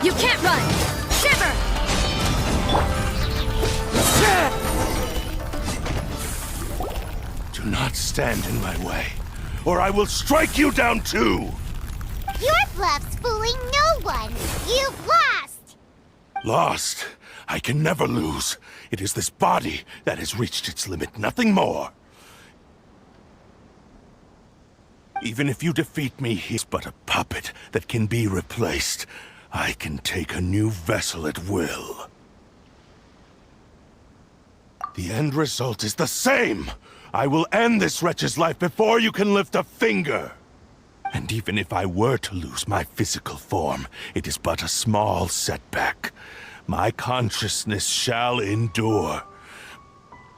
You can't run! Shiver! Do not stand in my way, or I will strike you down too! Your bluff's fooling no one! You've lost! Lost? I can never lose. It is this body that has reached its limit, nothing more. Even if you defeat me, he's but a puppet that can be replaced. I can take a new vessel at will. The end result is the same! I will end this wretch's life before you can lift a finger! And even if I were to lose my physical form, it is but a small setback. My consciousness shall endure.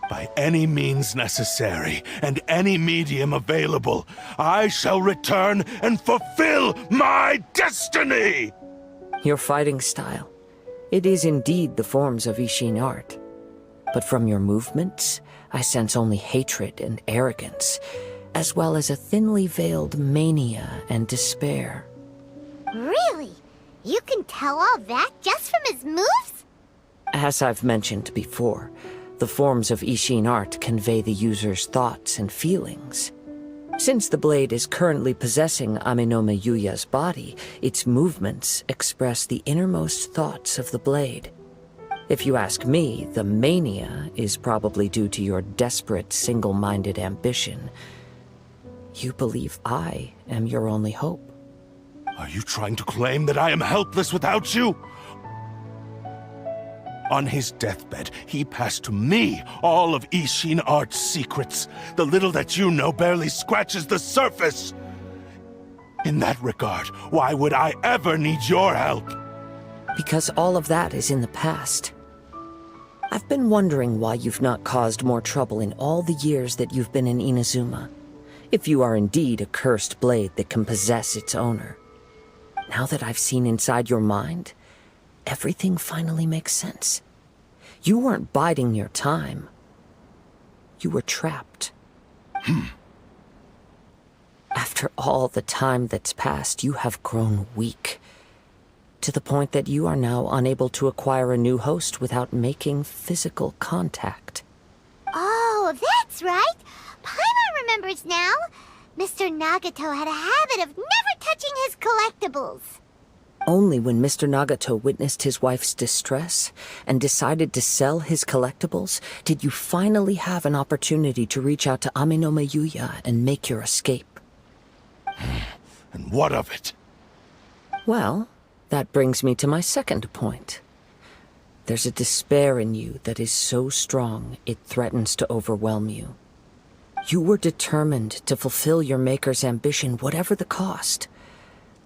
By any means necessary, and any medium available, I shall return and fulfill my destiny! Your fighting style. It is indeed the forms of Ishin art. But from your movements, I sense only hatred and arrogance, as well as a thinly veiled mania and despair. Really? You can tell all that just from his moves? As I've mentioned before, the forms of Ishin art convey the user's thoughts and feelings. Since the blade is currently possessing Amenoma Yuya's body, its movements express the innermost thoughts of the blade. If you ask me, the mania is probably due to your desperate, single-minded ambition. You believe I am your only hope. Are you trying to claim that I am helpless without you? On his deathbed, he passed to me all of Ishin art's secrets. The little that you know barely scratches the surface. In that regard, why would I ever need your help? Because all of that is in the past. I've been wondering why you've not caused more trouble in all the years that you've been in Inazuma. If you are indeed a cursed blade that can possess its owner. Now that I've seen inside your mind, everything finally makes sense. You weren't biding your time. You were trapped. After all the time that's passed, you have grown weak. To the point that you are now unable to acquire a new host without making physical contact. Oh, that's right. Paimon remembers now. Mr. Nagato had a habit of never touching his collectibles. Only when Mr. Nagato witnessed his wife's distress and decided to sell his collectibles did you finally have an opportunity to reach out to Amenoma Yuya and make your escape. And what of it? Well, that brings me to my second point. There's a despair in you that is so strong it threatens to overwhelm you. You were determined to fulfill your maker's ambition, whatever the cost.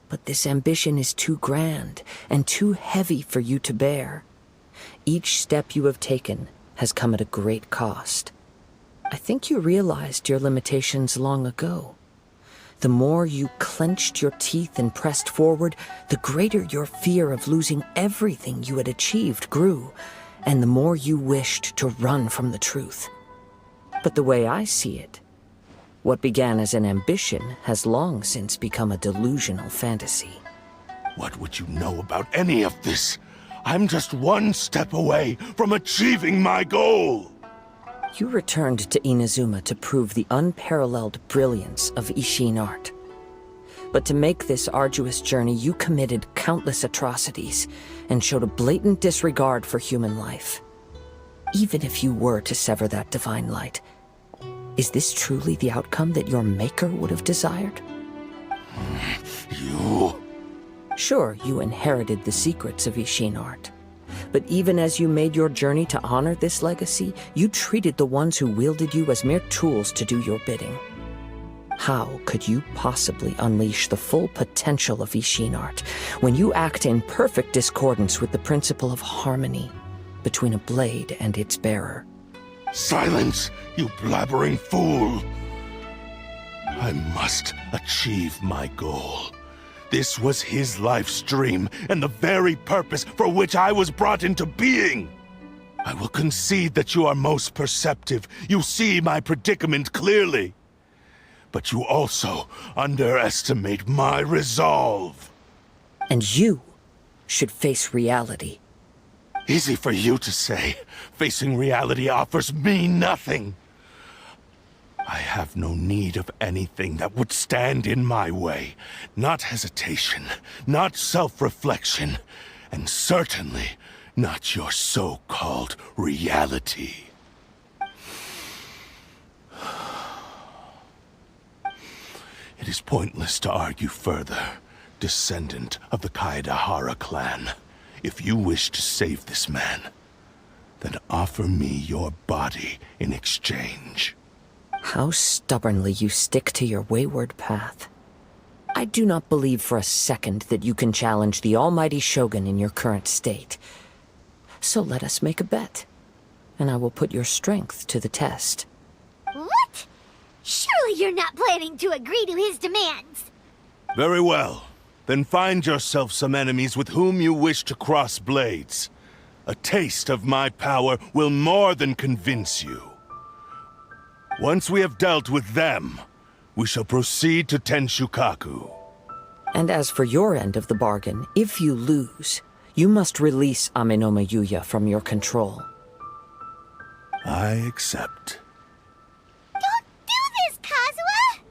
But this ambition is too grand and too heavy for you to bear. Each step you have taken has come at a great cost. I think you realized your limitations long ago. The more you clenched your teeth and pressed forward, the greater your fear of losing everything you had achieved grew, and the more you wished to run from the truth. But the way I see it, what began as an ambition has long since become a delusional fantasy. What would you know about any of this? I'm just one step away from achieving my goal! You returned to Inazuma to prove the unparalleled brilliance of Ishin art. But to make this arduous journey, you committed countless atrocities and showed a blatant disregard for human life. Even if you were to sever that divine light, is this truly the outcome that your maker would have desired? You... Sure, you inherited the secrets of Ishin art. But even as you made your journey to honor this legacy, you treated the ones who wielded you as mere tools to do your bidding. How could you possibly unleash the full potential of Ishin art when you act in perfect discordance with the principle of harmony between a blade and its bearer? Silence, you blabbering fool! I must achieve my goal. This was his life's dream, and the very purpose for which I was brought into being. I will concede that you are most perceptive. You see my predicament clearly. But you also underestimate my resolve. And you should face reality. Easy for you to say. Facing reality offers me nothing. I have no need of anything that would stand in my way. Not hesitation, not self-reflection, and certainly not your so-called reality. It is pointless to argue further, descendant of the Kaedahara clan. If you wish to save this man, then offer me your body in exchange. How stubbornly you stick to your wayward path. I do not believe for a second that you can challenge the almighty Shogun in your current state. So let us make a bet, and I will put your strength to the test. What? Surely you're not planning to agree to his demands. Very well. Then find yourself some enemies with whom you wish to cross blades. A taste of my power will more than convince you. Once we have dealt with them, we shall proceed to Tenshukaku. And as for your end of the bargain, if you lose, you must release Amenoma Yuya from your control. I accept. Don't do this, Kazuya!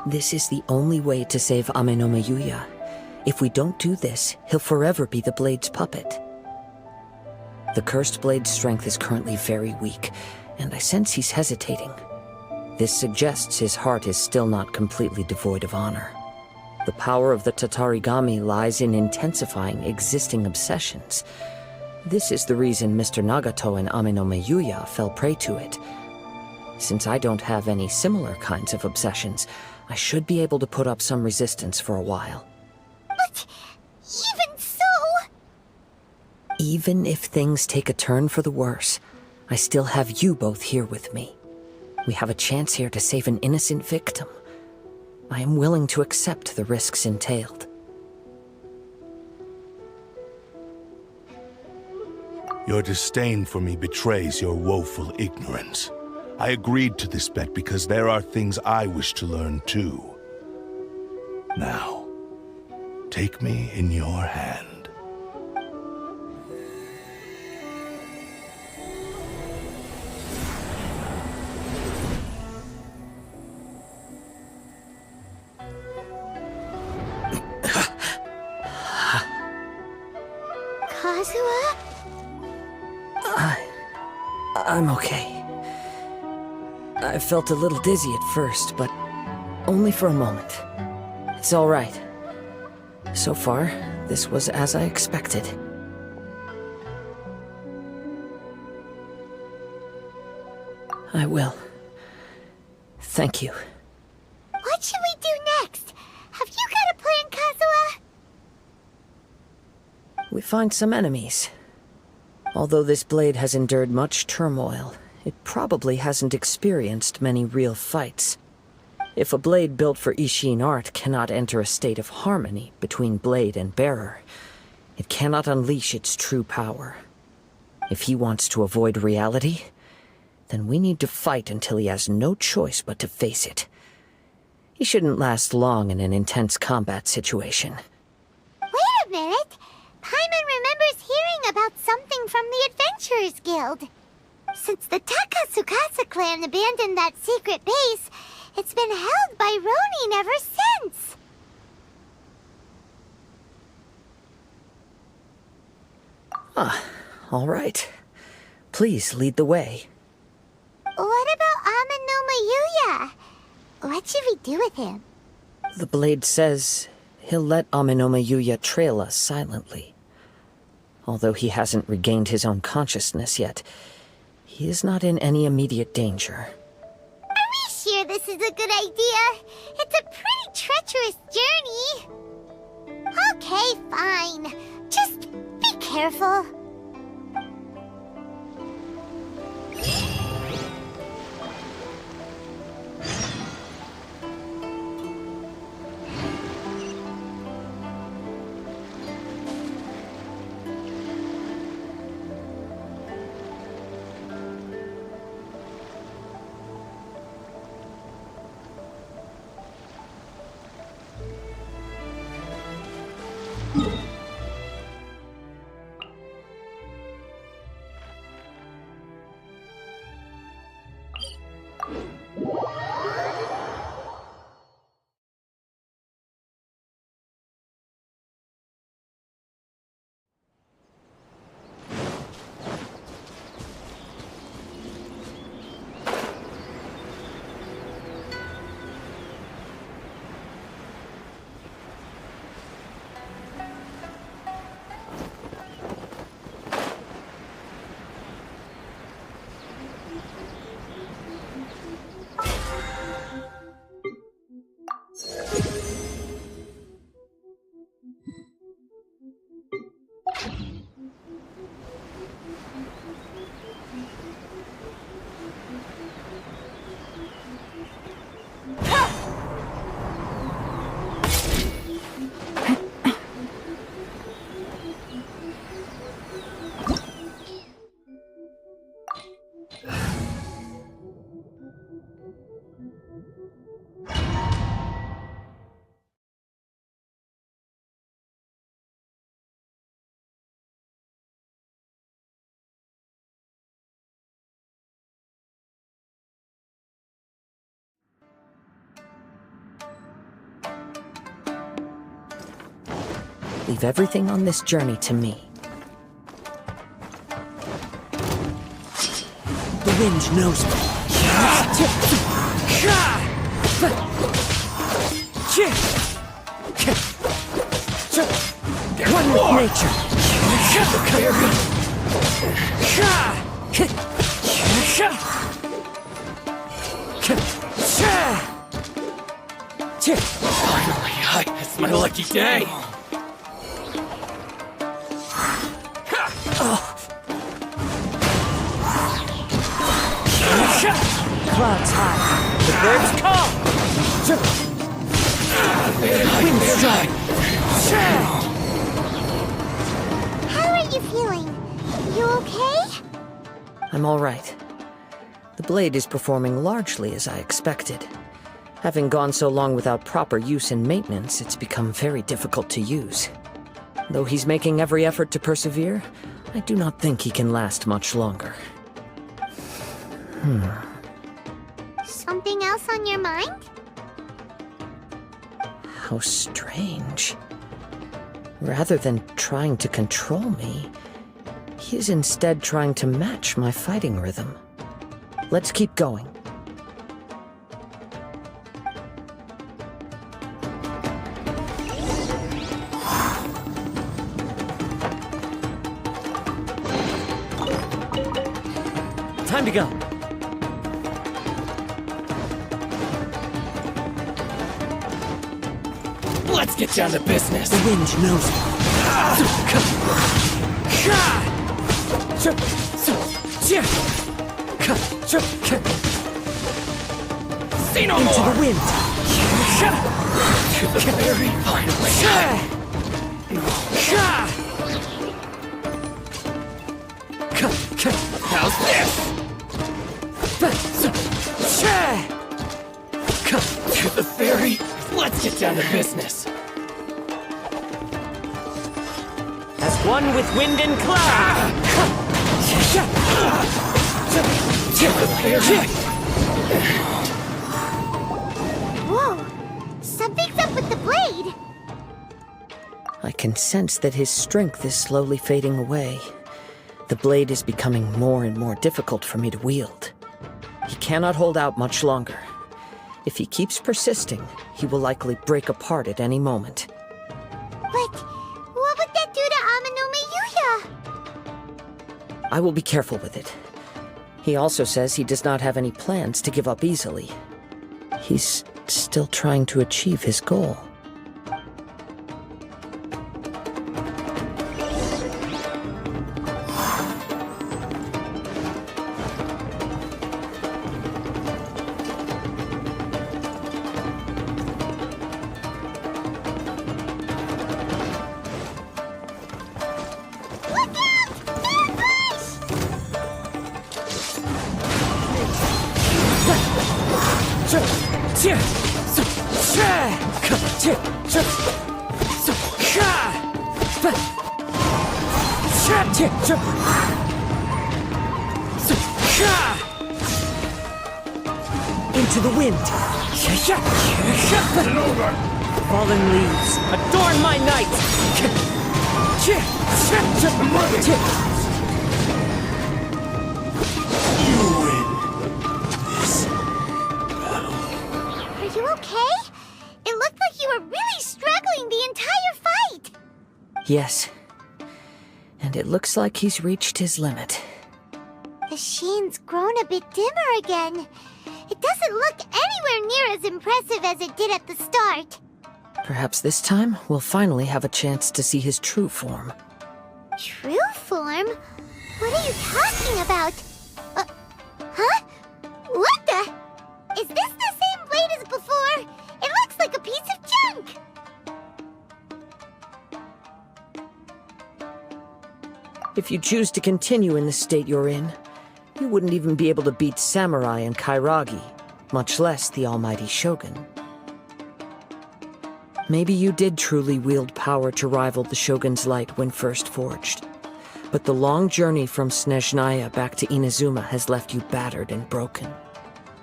This is the only way to save Amenoma Yuya. If we don't do this, he'll forever be the Blade's puppet. The Cursed Blade's strength is currently very weak, and I sense he's hesitating. This suggests his heart is still not completely devoid of honor. The power of the Tatarigami lies in intensifying existing obsessions. This is the reason Mr. Nagato and Amenoma Yuya fell prey to it. Since I don't have any similar kinds of obsessions, I should be able to put up some resistance for a while. But even so... Even if things take a turn for the worse, I still have you both here with me. We have a chance here to save an innocent victim. I am willing to accept the risks entailed. Your disdain for me betrays your woeful ignorance. I agreed to this bet because there are things I wish to learn too. Now, take me in your hand. I'm okay. I felt a little dizzy at first, but only for a moment. It's all right. So far, this was as I expected. I will. Thank you. What should we do next? Have you got a plan, Kazuya? We find some enemies. Although this blade has endured much turmoil, it probably hasn't experienced many real fights. If a blade built for Ishin art cannot enter a state of harmony between blade and bearer, it cannot unleash its true power. If he wants to avoid reality, then we need to fight until he has no choice but to face it. He shouldn't last long in an intense combat situation. Wait a minute! Paimon remembers hearing about something from the Adventurers Guild. Since the Takasukasa clan abandoned that secret base, it's been held by Ronin ever since. All right. Please lead the way. What about Amino Mayuya? What should we do with him? The blade says he'll let Aminoma Yuya trail us silently. Although he hasn't regained his own consciousness yet, he is not in any immediate danger. Are we sure this is a good idea? It's a pretty treacherous journey. Okay, fine. Just be careful. Leave everything on this journey to me. The wind knows me. One with nature. Finally, it's my lucky day. Clouds high. The birds call. Wind strike. How are you feeling? You okay? I'm all right. The blade is performing largely as I expected. Having gone so long without proper use and maintenance, it's become very difficult to use. Though he's making every effort to persevere, I do not think he can last much longer. Something else on your mind? How strange. Rather than trying to control me, He is instead trying to match my fighting rhythm. Let's keep going. Time to go. Let's get down to business. The wind knows it. See no Into more. the wind. To the very finally. How's this? To the very. Let's get down to business. As one with wind and cloud. To the very. Whoa! Something's up with the blade! I can sense that his strength is slowly fading away. The blade is becoming more and more difficult for me to wield. He cannot hold out much longer. If he keeps persisting, he will likely break apart at any moment. But what would that do to Amanuma Yuya? I will be careful with it. He also says he does not have any plans to give up easily. He's still trying to achieve his goal. Into the wind. Fallen leaves, adorn my night. Are you okay? It looked like you were really struggling the entire fight! Yes. And it looks like he's reached his limit. The sheen's grown a bit dimmer again. It doesn't look anywhere near as impressive as it did at the start. Perhaps this time, we'll finally have a chance to see his true form. True form? What are you talking about? Huh? What the? Is this the same blade as before? It looks like a piece of junk! If you choose to continue in the state you're in, you wouldn't even be able to beat Samurai and Kairagi, much less the almighty Shogun. Maybe you did truly wield power to rival the Shogun's light when first forged. But the long journey from Snezhnaya back to Inazuma has left you battered and broken.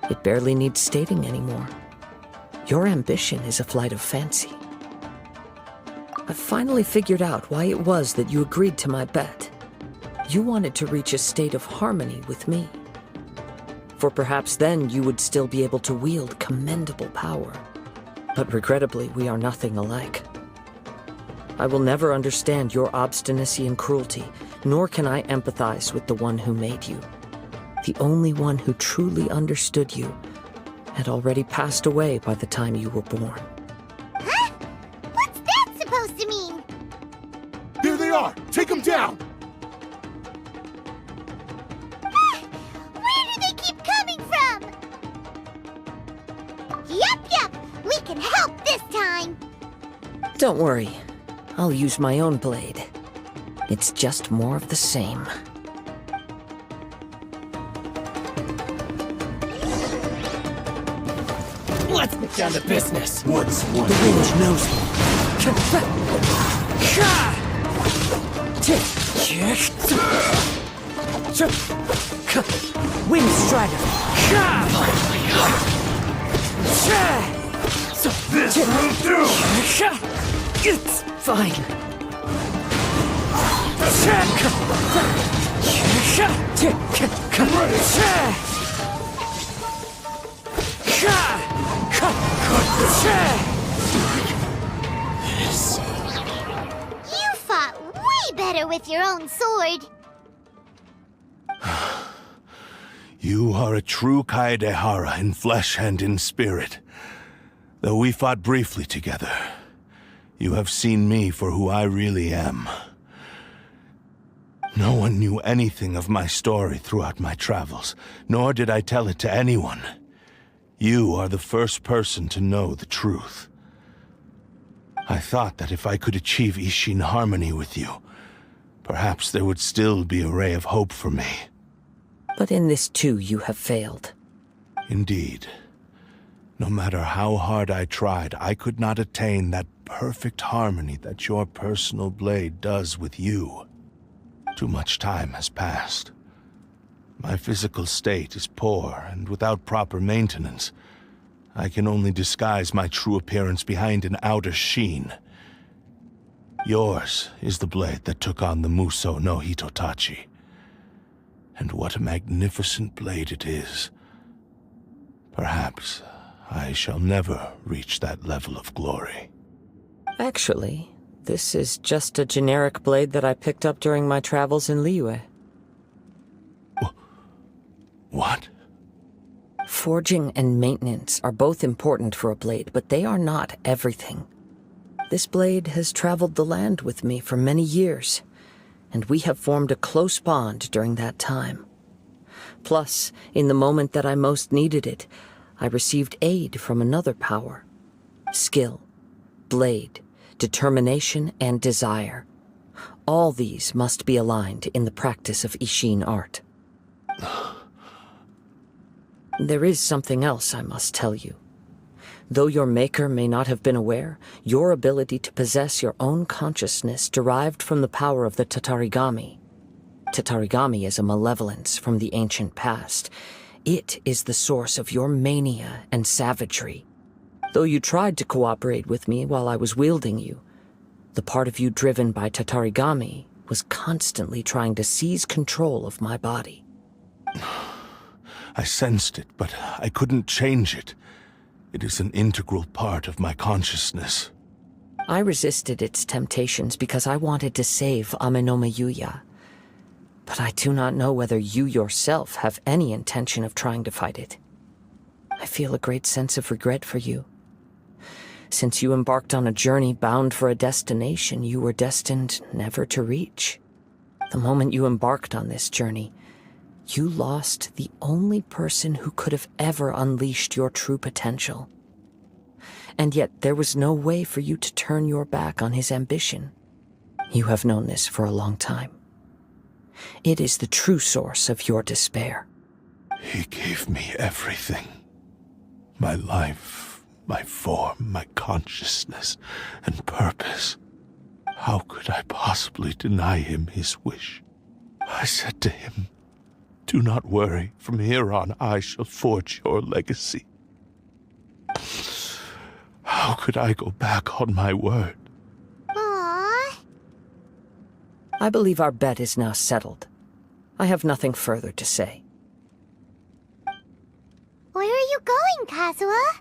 It barely needs stating anymore. Your ambition is a flight of fancy. I've finally figured out why it was that you agreed to my bet. You wanted to reach a state of harmony with me. For perhaps then you would still be able to wield commendable power. But regrettably, we are nothing alike. I will never understand your obstinacy and cruelty, nor can I empathize with the one who made you. The only one who truly understood you had already passed away by the time you were born. Huh? What's that supposed to mean? Here they are! Take them down! Where do they keep coming from? Yup, we can help this time! Don't worry, I'll use my own blade. It's just more of the same. Let's get down to business. What's one? The wind knows me. Wind Strider. This will do! It's fine. You fought way better with your own sword. You are a true Kaedehara in flesh and in spirit. Though we fought briefly together, you have seen me for who I really am. No one knew anything of my story throughout my travels, nor did I tell it to anyone. You are the first person to know the truth. I thought that if I could achieve Ishin harmony with you, perhaps there would still be a ray of hope for me. But in this too you have failed. Indeed. No matter how hard I tried, I could not attain that perfect harmony that your personal blade does with you. Too much time has passed. My physical state is poor, and without proper maintenance, I can only disguise my true appearance behind an outer sheen. Yours is the blade that took on the Muso no Hitotachi. And what a magnificent blade it is. Perhaps I shall never reach that level of glory. Actually, this is just a generic blade that I picked up during my travels in Liyue. What? Forging and maintenance are both important for a blade, but they are not everything. This blade has traveled the land with me for many years, and we have formed a close bond during that time. Plus, in the moment that I most needed it, I received aid from another power. Skill, blade, determination, and desire. All these must be aligned in the practice of Ishin art. There is something else I must tell you. Though your maker may not have been aware, your ability to possess your own consciousness derived from the power of the Tatarigami. Tatarigami is a malevolence from the ancient past. It is the source of your mania and savagery. Though you tried to cooperate with me while I was wielding you, the part of you driven by Tatarigami was constantly trying to seize control of my body. I sensed it, but I couldn't change it. It is an integral part of my consciousness. I resisted its temptations because I wanted to save Amenoma Yuya. But I do not know whether you yourself have any intention of trying to fight it. I feel a great sense of regret for you. Since you embarked on a journey bound for a destination you were destined never to reach. The moment you embarked on this journey, you lost the only person who could have ever unleashed your true potential. And yet there was no way for you to turn your back on his ambition. You have known this for a long time. It is the true source of your despair. He gave me everything. My life, my form, my consciousness, and purpose. How could I possibly deny him his wish? I said to him, "Do not worry, from here on I shall forge your legacy." How could I go back on my word? Aww. I believe our bet is now settled. I have nothing further to say. Where are you going, Kazuya?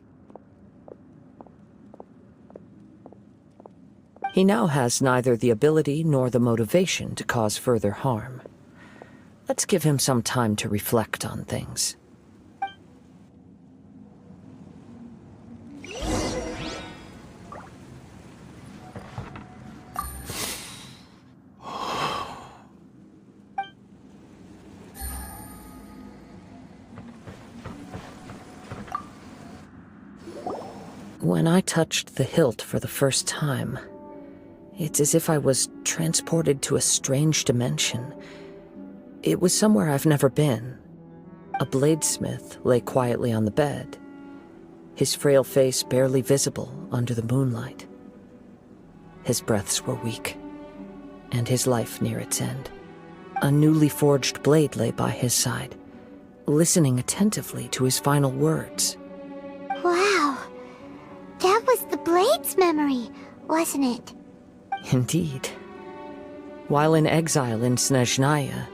He now has neither the ability nor the motivation to cause further harm. Let's give him some time to reflect on things. When I touched the hilt for the first time, it's as if I was transported to a strange dimension. It was somewhere I've never been. A bladesmith lay quietly on the bed, his frail face barely visible under the moonlight. His breaths were weak, and his life near its end. A newly forged blade lay by his side, listening attentively to his final words. Wow. That was the Blade's memory, wasn't it? Indeed. While in exile in Snezhnaya,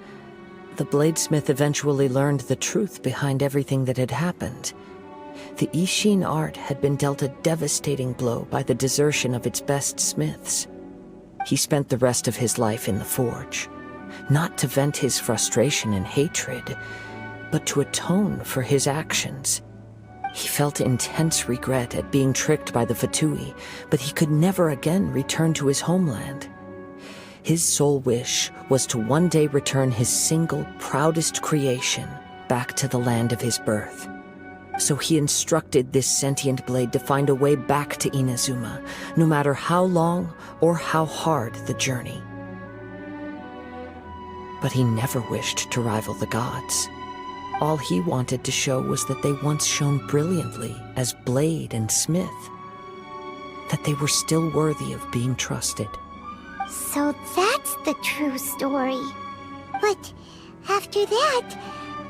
the bladesmith eventually learned the truth behind everything that had happened. The Ishin art had been dealt a devastating blow by the desertion of its best smiths. He spent the rest of his life in the forge, not to vent his frustration and hatred, but to atone for his actions. He felt intense regret at being tricked by the Fatui, but he could never again return to his homeland. His sole wish was to one day return his single, proudest creation back to the land of his birth. So he instructed this sentient blade to find a way back to Inazuma, no matter how long or how hard the journey. But he never wished to rival the gods. All he wanted to show was that they once shone brilliantly as blade and smith, that they were still worthy of being trusted. So that's the true story. But after that,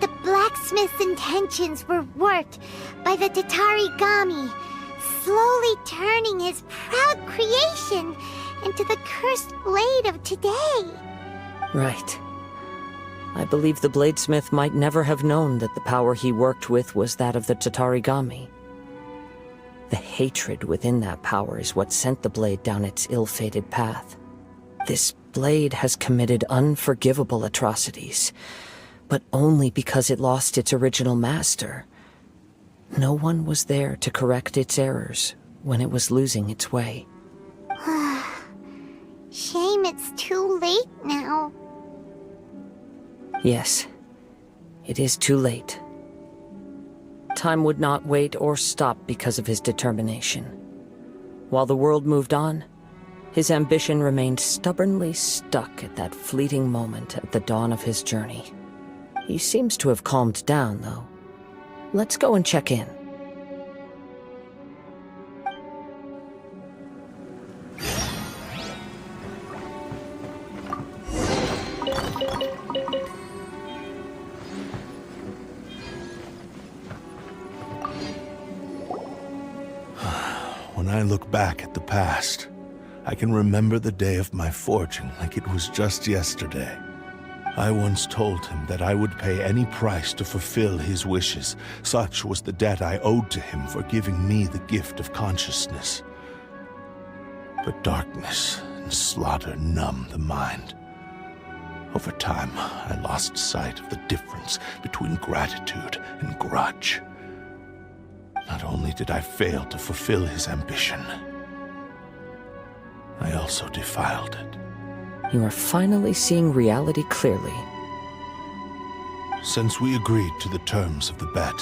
the blacksmith's intentions were worked by the Tatarigami, slowly turning his proud creation into the cursed blade of today. Right. I believe the bladesmith might never have known that the power he worked with was that of the Tatarigami. The hatred within that power is what sent the blade down its ill-fated path. This blade has committed unforgivable atrocities, but only because it lost its original master. No one was there to correct its errors when it was losing its way. Shame it's too late now. Yes, it is too late. Time would not wait or stop because of his determination. While the world moved on, his ambition remained stubbornly stuck at that fleeting moment at the dawn of his journey. He seems to have calmed down, though. Let's go and check in. When I look back at the past, I can remember the day of my forging like it was just yesterday. I once told him that I would pay any price to fulfill his wishes. Such was the debt I owed to him for giving me the gift of consciousness. But darkness and slaughter numb the mind. Over time, I lost sight of the difference between gratitude and grudge. Not only did I fail to fulfill his ambition, I also defiled it. You are finally seeing reality clearly. Since we agreed to the terms of the bet,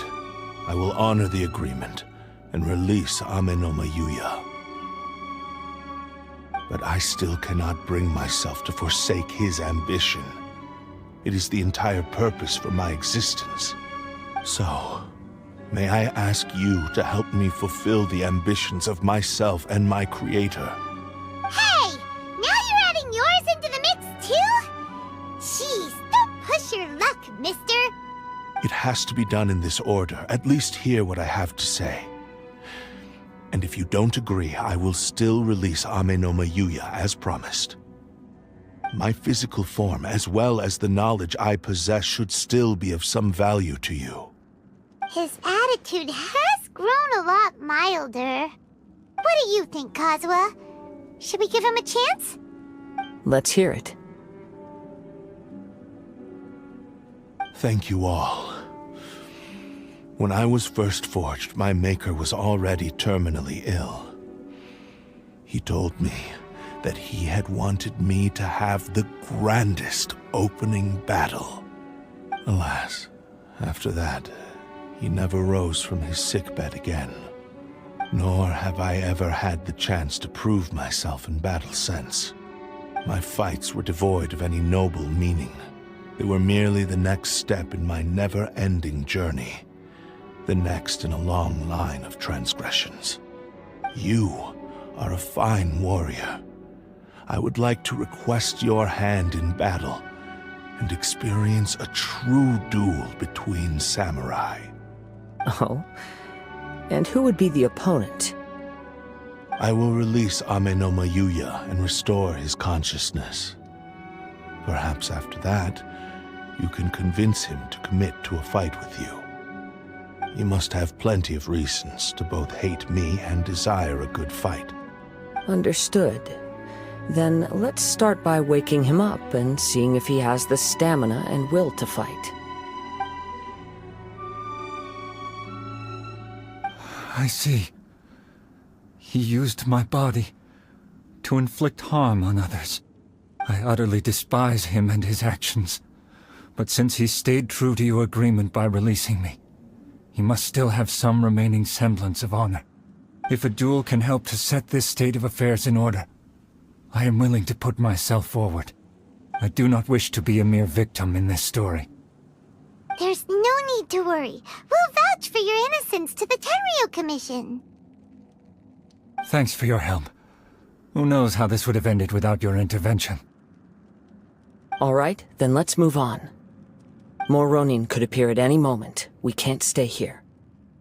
I will honor the agreement and release Amenoma Yuya. But I still cannot bring myself to forsake his ambition. It is the entire purpose for my existence. So, may I ask you to help me fulfill the ambitions of myself and my creator? Hey! Now you're adding yours into the mix, too? Jeez, don't push your luck, mister. It has to be done in this order. At least hear what I have to say. And if you don't agree, I will still release Amenoma Yuya as promised. My physical form, as well as the knowledge I possess, should still be of some value to you. His attitude has grown a lot milder. What do you think, Kazuya? Should we give him a chance? Let's hear it. Thank you all. When I was first forged, my maker was already terminally ill. He told me that he had wanted me to have the grandest opening battle. Alas, after that, he never rose from his sickbed again. Nor have I ever had the chance to prove myself in battle since. My fights were devoid of any noble meaning. They were merely the next step in my never-ending journey. The next in a long line of transgressions. You are a fine warrior. I would like to request your hand in battle and experience a true duel between samurai. Oh? And who would be the opponent? I will release Amenoma Yuya and restore his consciousness. Perhaps after that, you can convince him to commit to a fight with you. You must have plenty of reasons to both hate me and desire a good fight. Understood. Then let's start by waking him up and seeing if he has the stamina and will to fight. I see. He used my body to inflict harm on others. I utterly despise him and his actions. But since he stayed true to your agreement by releasing me, he must still have some remaining semblance of honor. If a duel can help to set this state of affairs in order, I am willing to put myself forward. I do not wish to be a mere victim in this story. There's no need to worry. We'll vouch for your innocence to the Tenryo Commission. Thanks for your help. Who knows how this would have ended without your intervention? All right, then let's move on. More Ronin could appear at any moment. We can't stay here.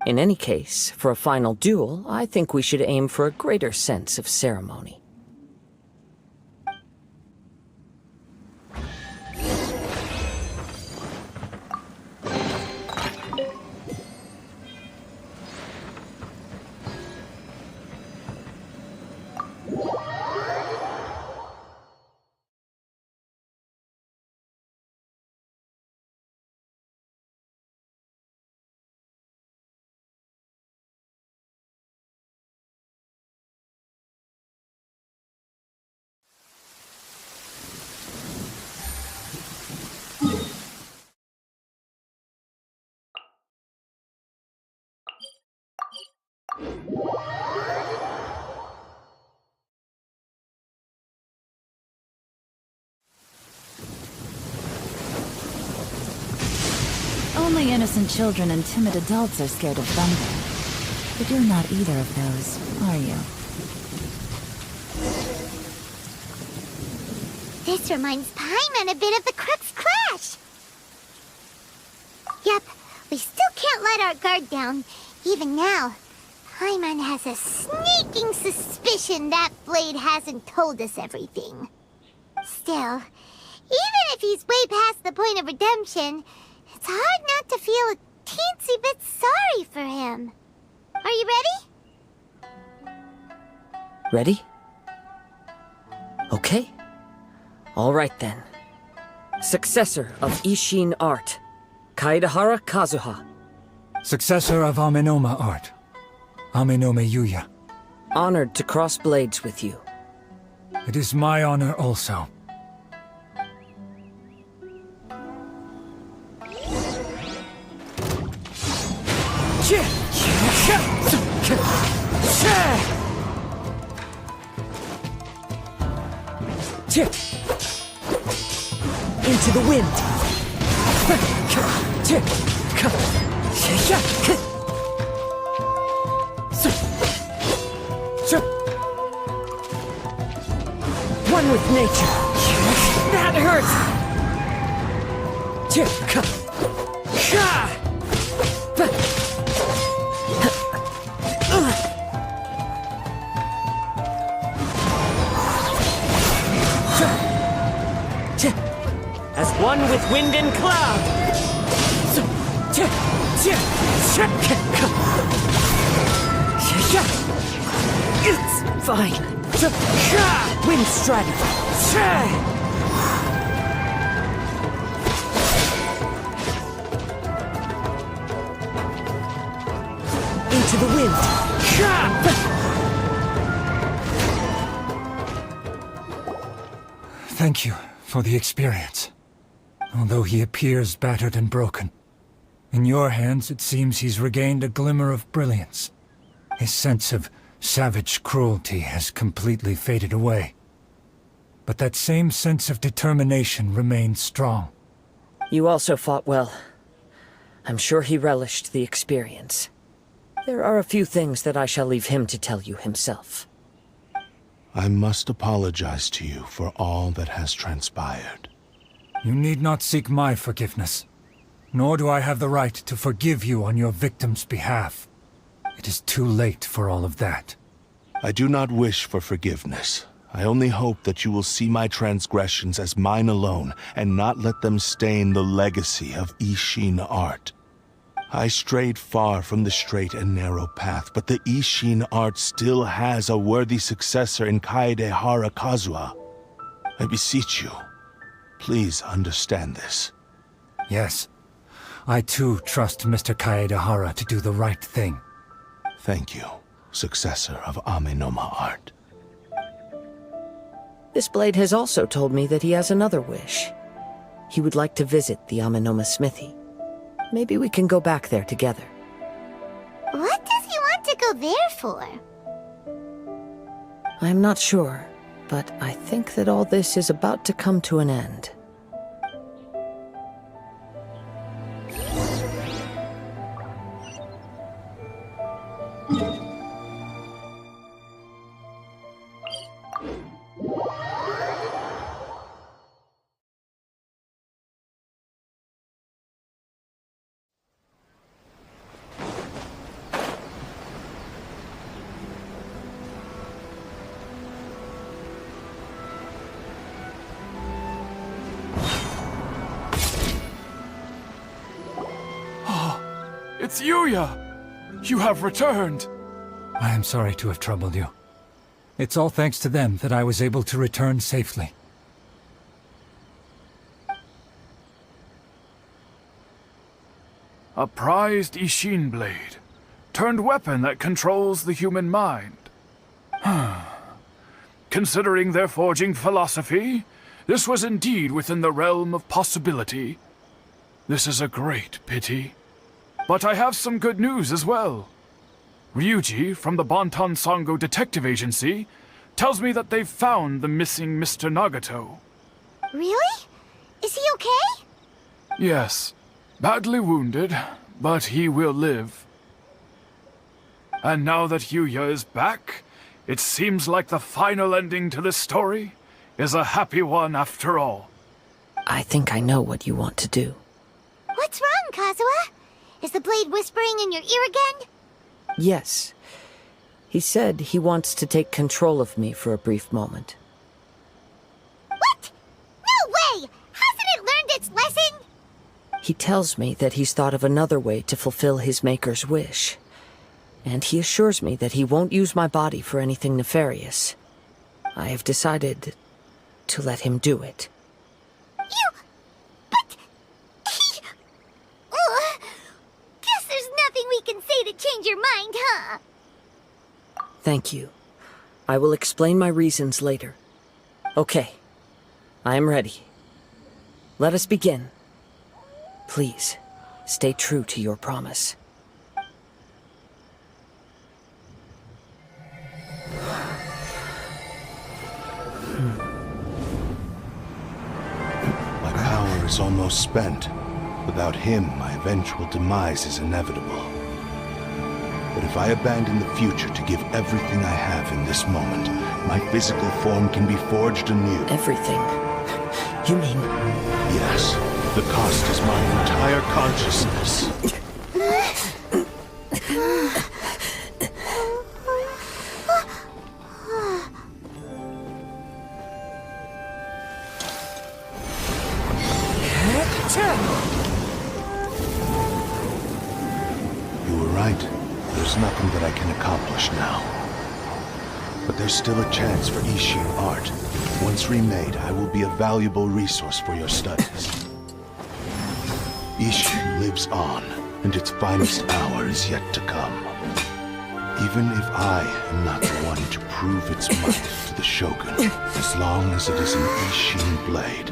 In any case, for a final duel, I think we should aim for a greater sense of ceremony. Only innocent children and timid adults are scared of thunder. But you're not either of those, are you? This reminds Paimon a bit of the Crux Clash. Yep, we still can't let our guard down. Even now, Paimon has a sneaking suspicion that Blade hasn't told us everything. Still, even if he's way past the point of redemption, it's hard not to feel a teensy bit sorry for him. Are you ready? Ready? Okay. All right then. Successor of Ishin Art, Kaedahara Kazuha. Successor of Amenoma Art, Amenome Yuya. Honored to cross blades with you. It is my honor also. Into the wind. One with nature. That hurts. As one with wind and cloud. It's fine. Wind strategy. Into the wind. Thank you for the experience. Although he appears battered and broken, in your hands it seems he's regained a glimmer of brilliance. His sense of savage cruelty has completely faded away. But that same sense of determination remains strong. You also fought well. I'm sure he relished the experience. There are a few things that I shall leave him to tell you himself. I must apologize to you for all that has transpired. You need not seek my forgiveness, nor do I have the right to forgive you on your victim's behalf. It is too late for all of that. I do not wish for forgiveness. I only hope that you will see my transgressions as mine alone and not let them stain the legacy of Ishin art. I strayed far from the straight and narrow path, but the Ishin art still has a worthy successor in Kaedehara Kazuya. I beseech you, please understand this. Yes. I too trust Mr. Kaedehara to do the right thing. Thank you, successor of Amenoma art. This blade has also told me that he has another wish. He would like to visit the Amenoma smithy. Maybe we can go back there together. What does he want to go there for? I'm not sure, but I think that all this is about to come to an end. It's Yuya! You have returned! I am sorry to have troubled you. It's all thanks to them that I was able to return safely. A prized Ishin blade. Turned weapon that controls the human mind. Considering their forging philosophy, this was indeed within the realm of possibility. This is a great pity. But I have some good news as well. Ryuji, from the Bonton Sango Detective Agency, tells me that they've found the missing Mr. Nagato. Really? Is he okay? Yes. Badly wounded, but he will live. And now that Yuya is back, it seems like the final ending to this story is a happy one after all. I think I know what you want to do. What's wrong, Kazuya? Is the blade whispering in your ear again? Yes. He said he wants to take control of me for a brief moment. What? No way! Hasn't it learned its lesson? He tells me that he's thought of another way to fulfill his maker's wish. And he assures me that he won't use my body for anything nefarious. I have decided to let him do it. But... Guess there's nothing we can say to change your mind, huh? Thank you. I will explain my reasons later. Okay. I am ready. Let us begin. Please, stay true to your promise. My power is almost spent. Without him, my eventual demise is inevitable. But if I abandon the future to give everything I have in this moment, my physical form can be forged anew. Everything? You mean... Yes. The cost is my entire consciousness. You were right. There's nothing that I can accomplish now. But there's still a chance for Ishin art. Once remade, I will be a valuable resource for your studies. Ishin lives on, and its finest hour is yet to come. Even if I am not the one to prove its might to the Shogun, as long as it is an Ishin blade,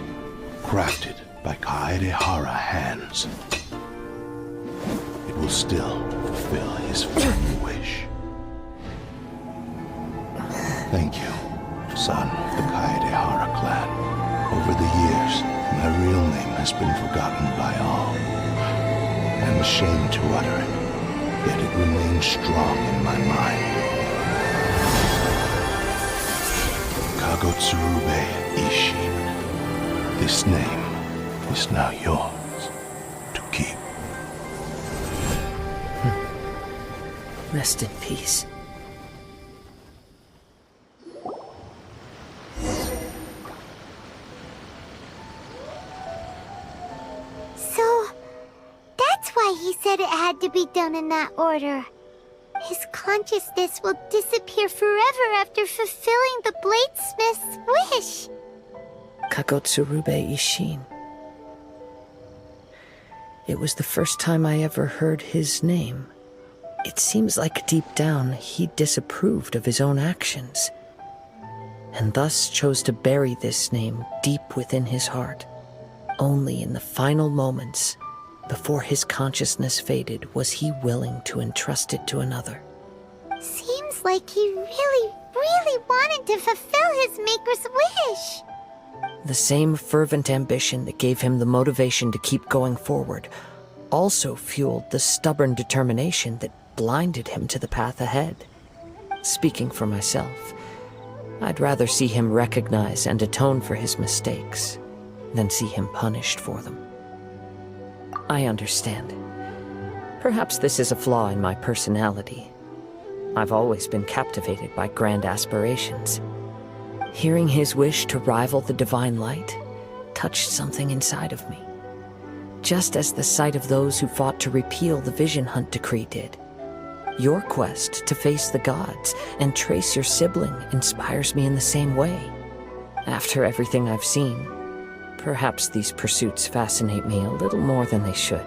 crafted by Kaedehara hands, it will still fulfill his final wish. Thank you, son of the Kaedehara clan. Over the years, my real name has been forgotten by all. I'm ashamed to utter it, yet it remains strong in my mind. Kagotsurube Ishin. This name is now yours to keep. Rest in peace. said it had to be done in that order. His consciousness will disappear forever after fulfilling the bladesmith's wish. Kagotsurube Ishin. It was the first time I ever heard his name. It seems like deep down he disapproved of his own actions, and thus chose to bury this name deep within his heart. Only in the final moments, before his consciousness faded, was he willing to entrust it to another. Seems like he really, really wanted to fulfill his maker's wish. The same fervent ambition that gave him the motivation to keep going forward also fueled the stubborn determination that blinded him to the path ahead. Speaking for myself, I'd rather see him recognize and atone for his mistakes than see him punished for them. I understand. Perhaps this is a flaw in my personality. I've always been captivated by grand aspirations. Hearing his wish to rival the divine light touched something inside of me, just as the sight of those who fought to repeal the Vision Hunt decree did. Your quest to face the gods and trace your sibling inspires me in the same way. After everything I've seen, perhaps these pursuits fascinate me a little more than they should.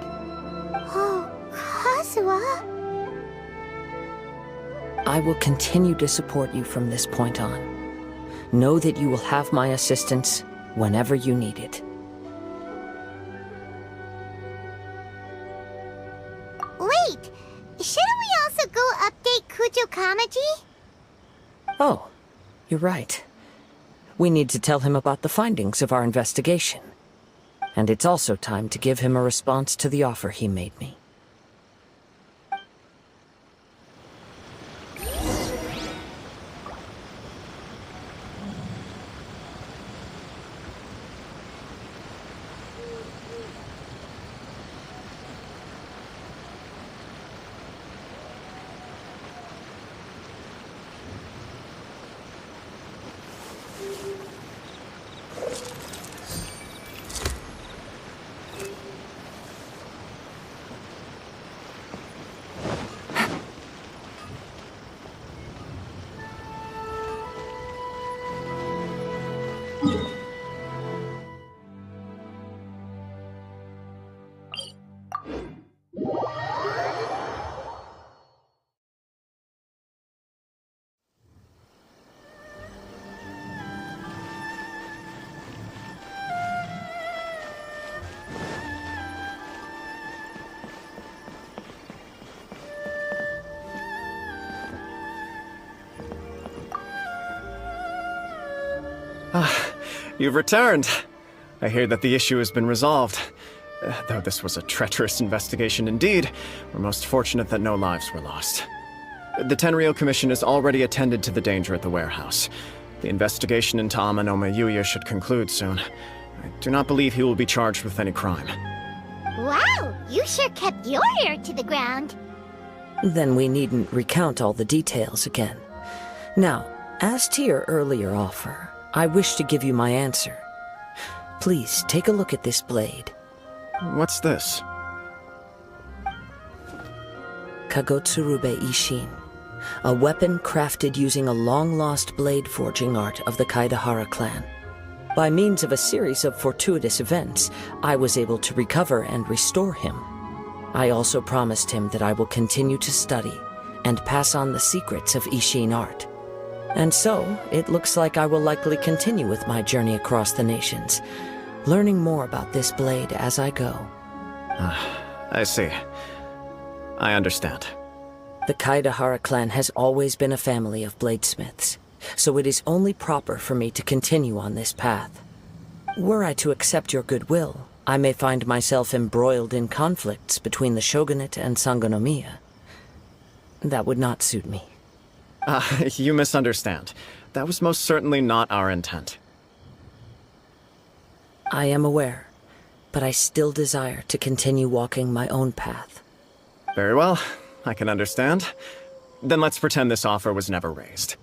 Oh, Kazuya. I will continue to support you from this point on. Know that you will have my assistance whenever you need it. Wait! Shouldn't we also go update Kujo Kamaji? Oh, you're right. We need to tell him about the findings of our investigation. And it's also time to give him a response to the offer he made me. You've returned. I hear that the issue has been resolved. Though this was a treacherous investigation indeed, we're most fortunate that no lives were lost. The Tenryou Commission has already attended to the danger at the warehouse. The investigation into Amanoma Yuya should conclude soon. I do not believe he will be charged with any crime. Wow, you sure kept your ear to the ground. Then we needn't recount all the details again. Now, as to your earlier offer, I wish to give you my answer. Please take a look at this blade. What's this? Kagotsurube Ishin, a weapon crafted using a long-lost blade forging art of the Kaidahara clan. By means of a series of fortuitous events, I was able to recover and restore him. I also promised him that I will continue to study and pass on the secrets of Ishin art. And so, it looks like I will likely continue with my journey across the nations, learning more about this blade as I go. I see. I understand. The Kaidahara clan has always been a family of bladesmiths, so it is only proper for me to continue on this path. Were I to accept your goodwill, I may find myself embroiled in conflicts between the shogunate and Sangonomiya. That would not suit me. You misunderstand. That was most certainly not our intent. I am aware, but I still desire to continue walking my own path. Very well, I can understand. Then let's pretend this offer was never raised.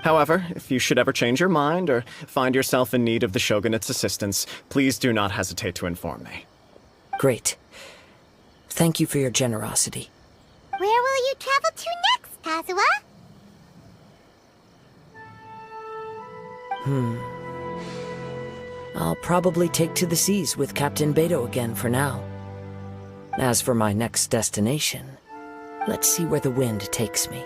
However, if you should ever change your mind or find yourself in need of the Shogunate's assistance, please do not hesitate to inform me. Great. Thank you for your generosity. Where will you travel to next, Kazuya? I'll probably take to the seas with Captain Beto again for now. As for my next destination, let's see where the wind takes me.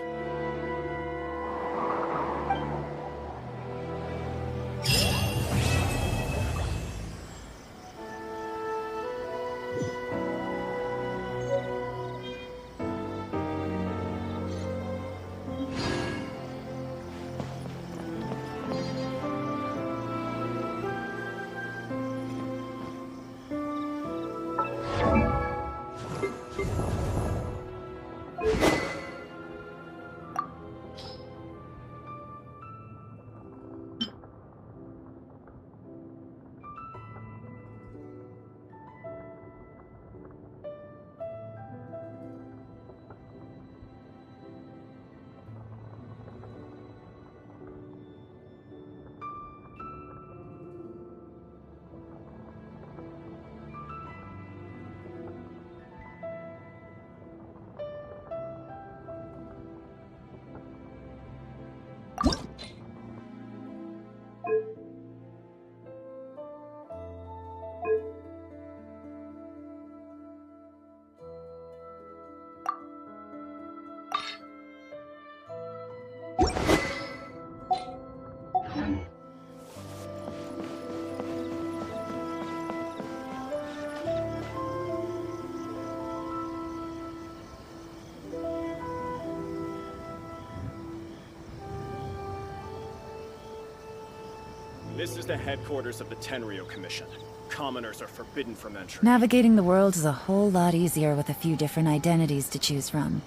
This is the headquarters of the Tenryo Commission. Commoners are forbidden from entry. Navigating the world is a whole lot easier with a few different identities to choose from.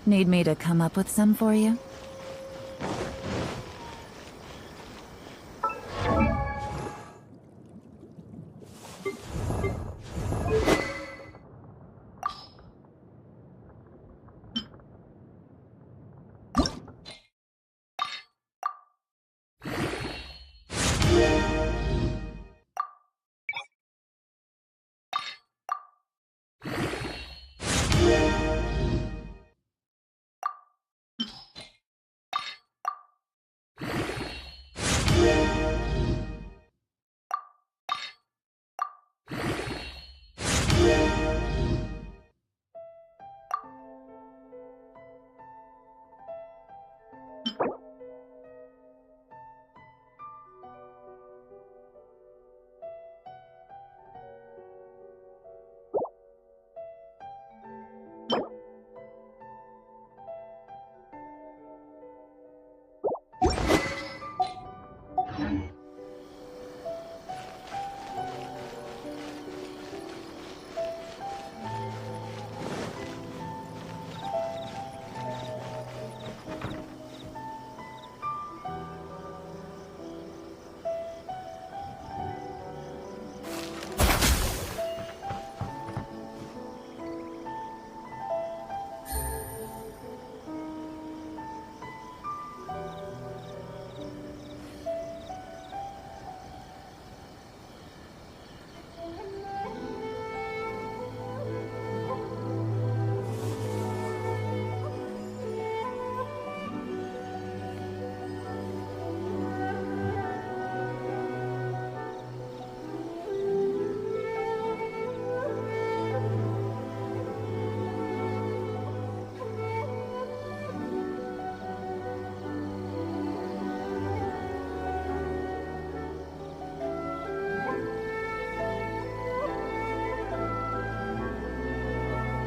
Need me to come up with some for you?